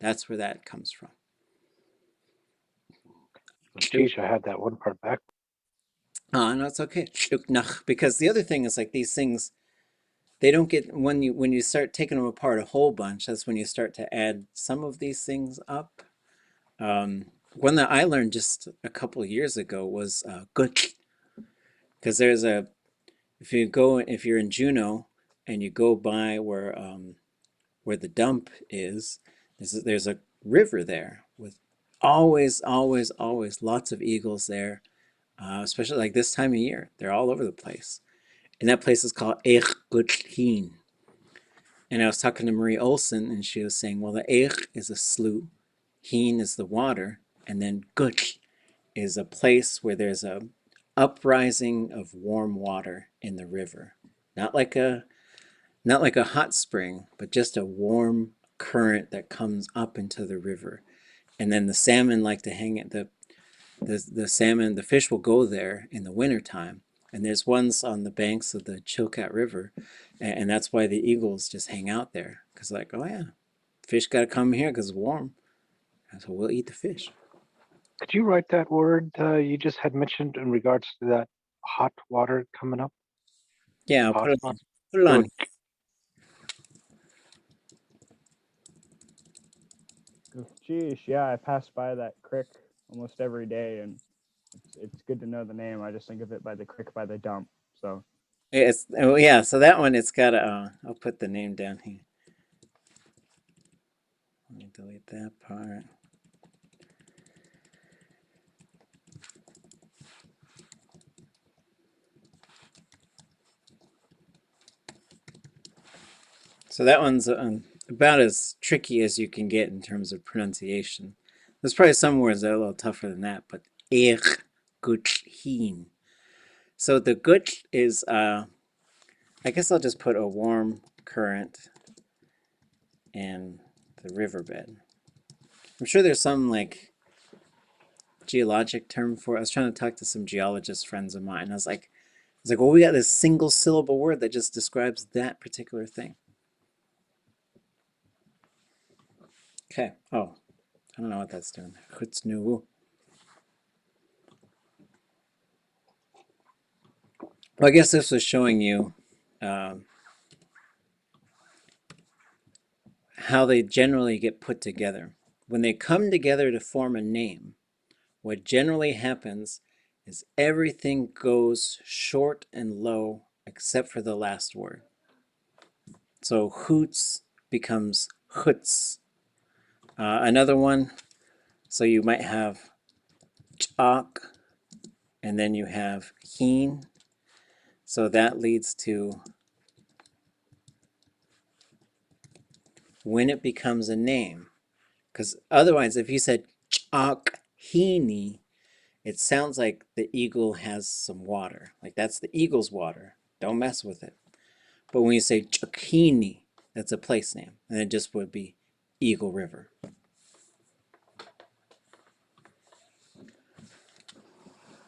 Speaker 1: that's where that comes from.
Speaker 3: Geez, I had that one part back.
Speaker 1: Oh, no, it's okay. Shuknach, because the other thing is like these things, they don't get, when you start taking them apart a whole bunch, that's when you start to add some of these things up. One that I learned just a couple of years ago was gut, because there's if you're in Juneau and you go by where the dump is, there's a river there with always lots of eagles there, especially like this time of year. They're all over the place. And that place is called Eich Gutlhin. And I was talking to Marie Olson, and she was saying, well, the Eich is a slough, Heen is the water, and then Gut is a place where there's a uprising of warm water in the river. Not like a hot spring, but just a warm current that comes up into the river. And then the salmon like to hang at the salmon, the fish will go there in the wintertime. And there's ones on the banks of the Chilkat River, and that's why the eagles just hang out there. Because like, oh yeah, fish got to come here because it's warm. And so we'll eat the fish.
Speaker 3: Could you write that word you just had mentioned in regards to that hot water coming up?
Speaker 1: Yeah, I'll put it on.
Speaker 9: Geez, yeah, I pass by that creek almost every day, and it's good to know the name. I just think of it by the creek by the dump. So
Speaker 1: Yeah. So that one, it's got a. I'll put the name down here. Let me delete that part. So that one's about as tricky as you can get in terms of pronunciation. There's probably some words that are a little tougher than that, but Eich Gutlhin. So the gut is, I guess I'll just put a warm current in the riverbed. I'm sure there's some like geologic term for it. I was trying to talk to some geologist friends of mine. I was like, well, we got this single syllable word that just describes that particular thing. Okay. Oh, I don't know what that's doing. Xutsnu. Well, I guess this was showing you how they generally get put together. When they come together to form a name, what generally happens is everything goes short and low except for the last word. So hoots becomes huts. Another one, so you might have chak, and then you have heen. So that leads to when it becomes a name. Because otherwise, if you said chak heeni, it sounds like the eagle has some water. Like that's the eagle's water. Don't mess with it. But when you say chakini, that's a place name. And it just would be Eagle River.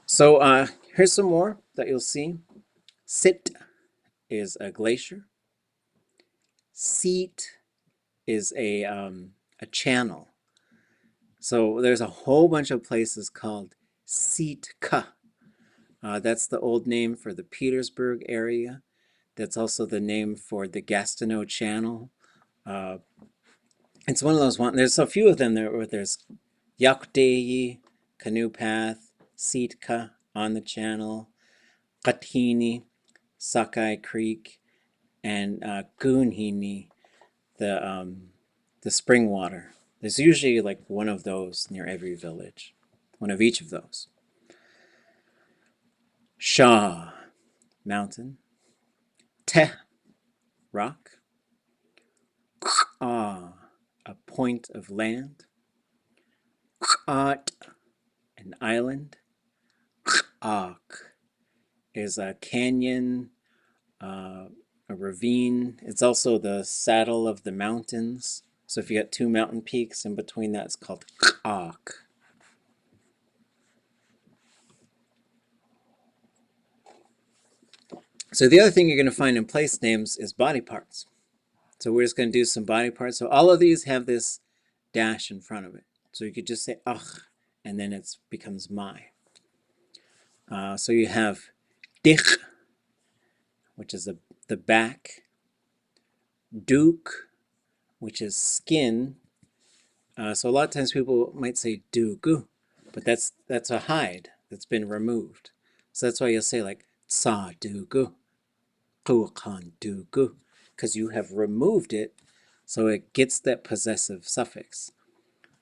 Speaker 1: So here's some more that you'll see. Sit is a glacier. Seat is a channel. So there's a whole bunch of places called Sitka. That's the old name for the Petersburg area. That's also the name for the Gastineau Channel. It's one of those ones. There's a few of them there where there's Yakdeyi, Canoe Path, Sitka, on the channel, Ḳutí, Sakai Creek, and Goonhini, the spring water. There's usually like one of those near every village, one of each of those. Shah, mountain. Te, rock. Ah, a point of land. At, an island. Ak is a canyon, a ravine. It's also the saddle of the mountains. So if you got two mountain peaks in between that, it's called Ak. So the other thing you're going to find in place names is body parts. So we're just going to do some body parts. So all of these have this dash in front of it. So you could just say ach, and then it becomes my. So you have dich, which is the back. Duk, which is skin. So a lot of times people might say dugu, but that's a hide that's been removed. So that's why you'll say like tsa dugu, kukan dugu, because you have removed it, so it gets that possessive suffix.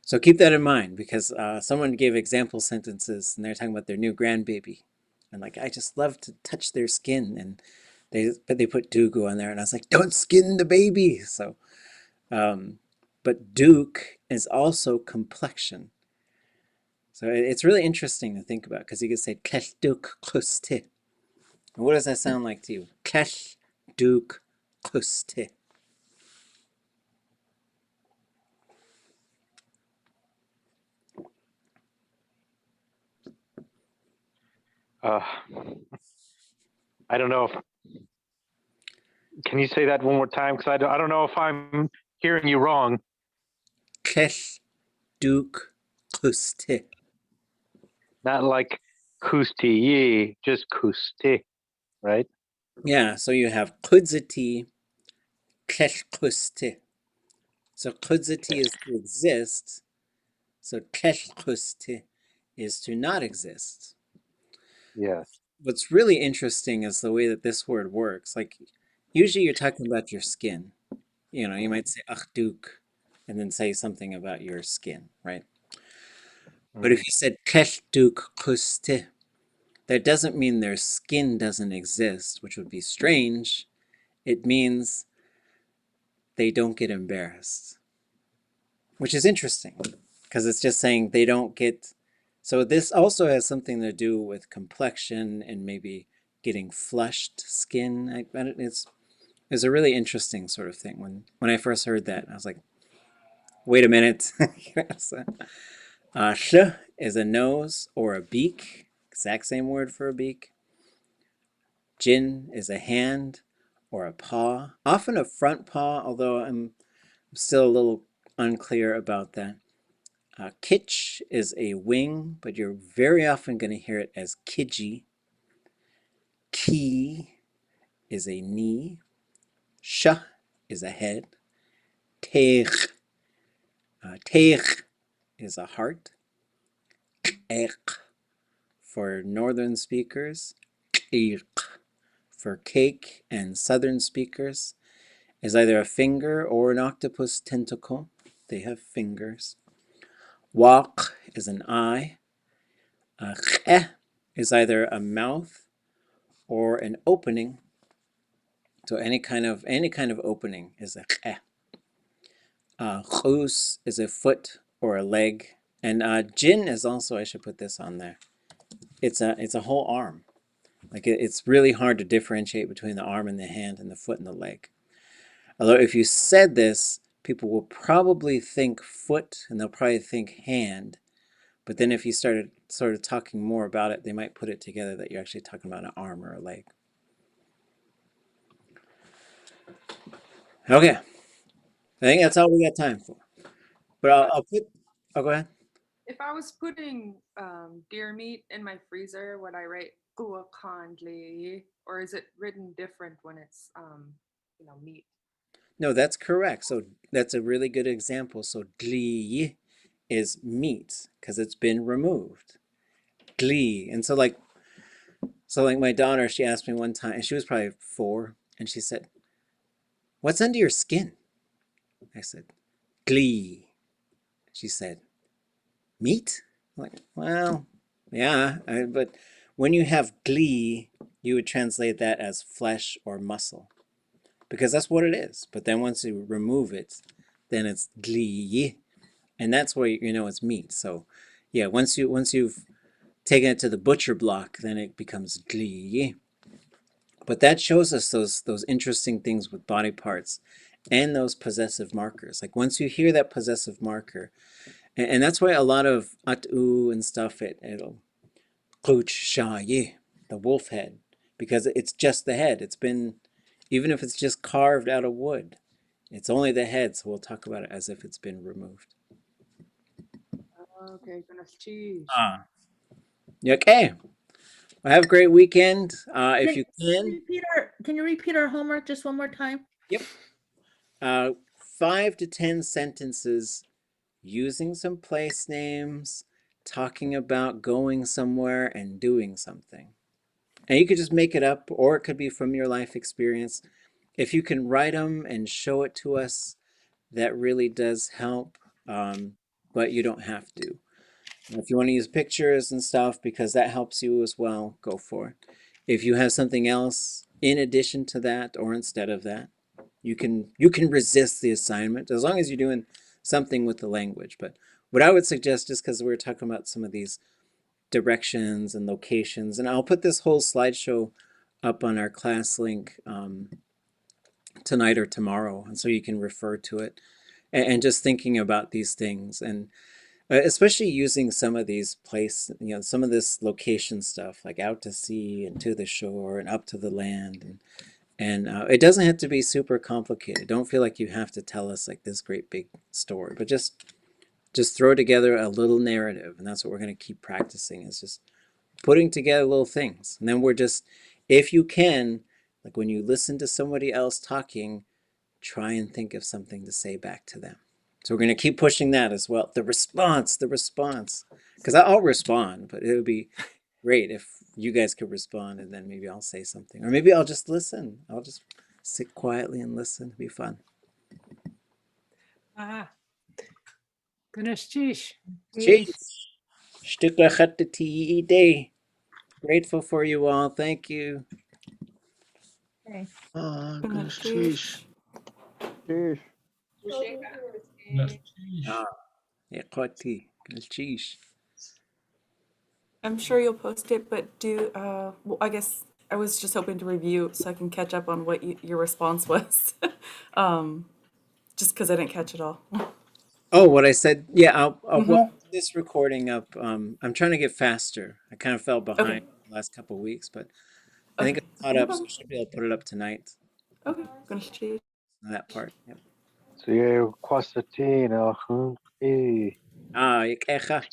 Speaker 1: So keep that in mind, because someone gave example sentences and they're talking about their new grandbaby, and like I just love to touch their skin, and they put dugu on there, and I was like, don't skin the baby. So, but duk is also complexion. So it's really interesting to think about, because you could say kesh duk kuste. And what does that sound like to you? Kesh duk kuste.
Speaker 12: I don't know if. Can you say that one more time? Because I don't know if I'm hearing you wrong.
Speaker 1: Kesh duk kuste.
Speaker 12: Not like kusti, just kusti, right?
Speaker 1: Yeah, so you have kudziti, kesh kuste. So kudziti is to exist. So kesh kuste is to not exist.
Speaker 12: Yes.
Speaker 1: What's really interesting is the way that this word works. Like, usually you're talking about your skin. You know, you might say achduk and then say something about your skin, right? But if you said keshduk kuste, that doesn't mean their skin doesn't exist, which would be strange. It means they don't get embarrassed, which is interesting, because it's just saying they don't get. So this also has something to do with complexion and maybe getting flushed skin. It's a really interesting sort of thing. When I first heard that, I was like, wait a minute. Sh is a nose or a beak, exact same word for a beak. Jin is a hand or a paw, often a front paw, although I'm still a little unclear about that. Kitch is a wing, but you're very often going to hear it as kiji. Ki is a knee. Sha is a head. Teich. Teich is a heart. Ek for northern speakers. Ik for cake and southern speakers is either a finger or an octopus tentacle. They have fingers. Wak is an eye. Khe is either a mouth or an opening. So any kind of opening is a khe. Khus is a foot or a leg. And jin is also, I should put this on there. It's a whole arm. Like it's really hard to differentiate between the arm and the hand and the foot and the leg. Although if you said this, people will probably think foot and they'll probably think hand. But then if you started sort of talking more about it, they might put it together that you're actually talking about an arm or a leg. Okay. I think that's all we got time for. But I'll put, oh, go ahead.
Speaker 8: If I was putting deer meat in my freezer, would I write guacamole, or is it written different when it's meat?
Speaker 1: No, that's correct. So that's a really good example. So dli is meat because it's been removed. Glee. And so like So like my daughter, she asked me one time, and she was probably 4, and she said, "What's under your skin?" I said, "Glee." She said, "Meat?" I'm like, well, yeah, but when you have glee, you would translate that as flesh or muscle, because that's what it is. But then once you remove it, then it's glee, and that's where you know it's meat. So yeah, once you've taken it to the butcher block, then it becomes glee. But that shows us those interesting things with body parts and those possessive markers. Like once you hear that possessive marker, and that's why a lot of atu and stuff, it'll kluch shaye, the wolf head, because it's just the head. It's been, even if it's just carved out of wood, it's only the head. So we'll talk about it as if it's been removed.
Speaker 8: Okay, gonna cheese.
Speaker 1: Ah, okay. Well, have a great weekend. If you can,
Speaker 5: Can you repeat our homework just one more time?
Speaker 1: yep. 5 to 10 sentences using some place names, talking about going somewhere and doing something. And you could just make it up, or it could be from your life experience. If you can write them and show it to us, that really does help, but you don't have to. If you want to use pictures and stuff, because that helps you as well, go for it. If you have something else in addition to that or instead of that, you can resist the assignment as long as you're doing something with the language. But what I would suggest, just because we're talking about some of these directions and locations, and I'll put this whole slideshow up on our class link tonight or tomorrow, and so you can refer to it, and just thinking about these things, and especially using some of these some of this location stuff, like out to sea and to the shore and up to the land, and it doesn't have to be super complicated. Don't feel like you have to tell us like this great big story, but just throw together a little narrative, and that's what we're going to keep practicing, is just putting together little things. And then we're just, if you can, like when you listen to somebody else talking, try and think of something to say back to them. So we're going to keep pushing that as well. The response, because I'll respond, but it would be great if you guys could respond, and then maybe I'll say something, or maybe I'll just listen. I'll just sit quietly and listen. It'd be fun.
Speaker 2: Gonna cheese.
Speaker 1: Cheers. Day. Grateful for you all. Thank you.
Speaker 5: Okay.
Speaker 11: Gonna cheese.
Speaker 9: Cheers.
Speaker 1: Yeah, Ḳutí. Cheers.
Speaker 11: I'm sure you'll post it, but well, I guess I was just hoping to review so I can catch up on what your response was. Just because I didn't catch it all.
Speaker 1: Oh, what I said. Yeah, I'll put this recording up. I'm trying to get faster. I kind of fell behind the last couple of weeks, but I think I'm caught up, so I should be able to put it up tonight.
Speaker 11: Okay, gonna cheese.
Speaker 1: That part. Yep.
Speaker 12: So you Quasatina,
Speaker 1: Ikecha.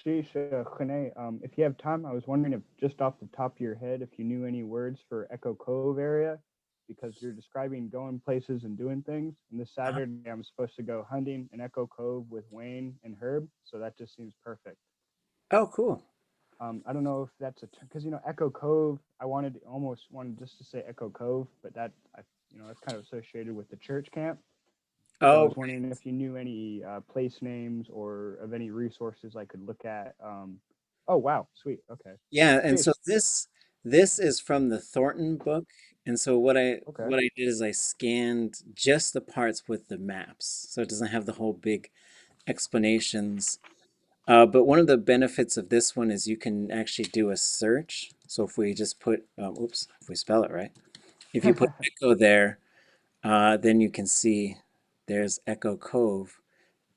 Speaker 9: Sheesh, Χνé, if you have time, I was wondering if just off the top of your head, if you knew any words for Echo Cove area, because you're describing going places and doing things. And this Saturday, I'm supposed to go hunting in Echo Cove with Wayne and Herb, so that just seems perfect.
Speaker 1: Oh, cool.
Speaker 9: I don't know if that's because Echo Cove. I almost wanted just to say Echo Cove, but that's kind of associated with the church camp. So I was wondering if you knew any place names or of any resources I could look at. Oh, wow. Sweet. Okay.
Speaker 1: Yeah, and so this is from the Thornton book. And so what I did is I scanned just the parts with the maps. So it doesn't have the whole big explanations. But one of the benefits of this one is you can actually do a search. So if we just put, if we spell it right, if you put Echo there, then you can see there's Echo Cove.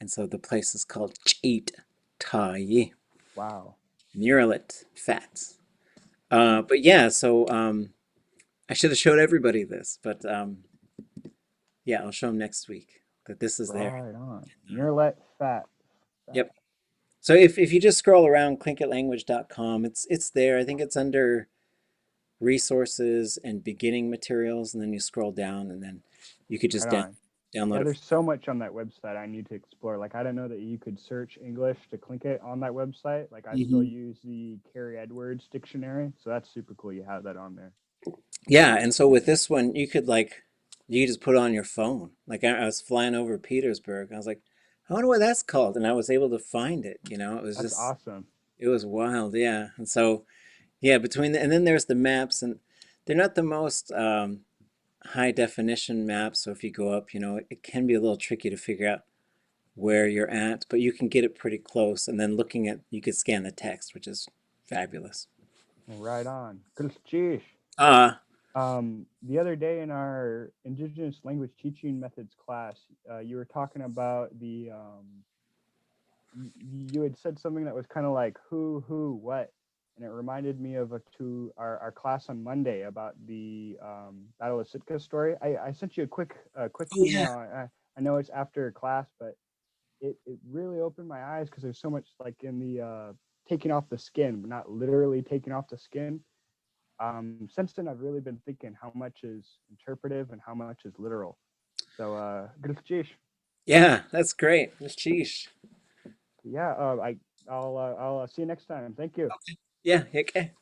Speaker 1: And so the place is called Cheat Tai.
Speaker 9: Wow.
Speaker 1: Muralet Fats. But yeah, so I should have showed everybody this, but yeah, I'll show them next week that this is there.
Speaker 9: Right on. Muralet Fat.
Speaker 1: Yep. So if you just scroll around tlingitlanguage.com, it's there. I think it's under resources and beginning materials, and then you scroll down, and then you could just download it.
Speaker 9: there's so much on that website I need to explore. Like, I didn't know that you could search English to Tlingit on that website. Like, I still use the Carrie Edwards dictionary, so that's super cool. You have that on there.
Speaker 1: Yeah, and so with this one, you could just put it on your phone. Like I was flying over Petersburg. I was like, I wonder what that's called, and I was able to find it. You know, it was
Speaker 9: That's
Speaker 1: just
Speaker 9: awesome.
Speaker 1: it was wild. Yeah, and so yeah, and then there's the maps, and they're not the most high definition maps. So if you go up, it can be a little tricky to figure out where you're at, but you can get it pretty close. And then you could scan the text, which is fabulous.
Speaker 9: Right on. Kult. The other day in our Indigenous Language Teaching Methods class, you were talking about you had said something that was kind of like who, what, and it reminded me of our class on Monday about the Battle of Sitka story. I sent you a quick email. I know it's after class, but it really opened my eyes because there's so much like in the taking off the skin, but not literally taking off the skin. Since then, I've really been thinking how much is interpretive and how much is literal. So,
Speaker 1: Yeah, that's great. Sheesh.
Speaker 9: yeah, I'll see you next time. Thank you.
Speaker 1: Yeah, okay.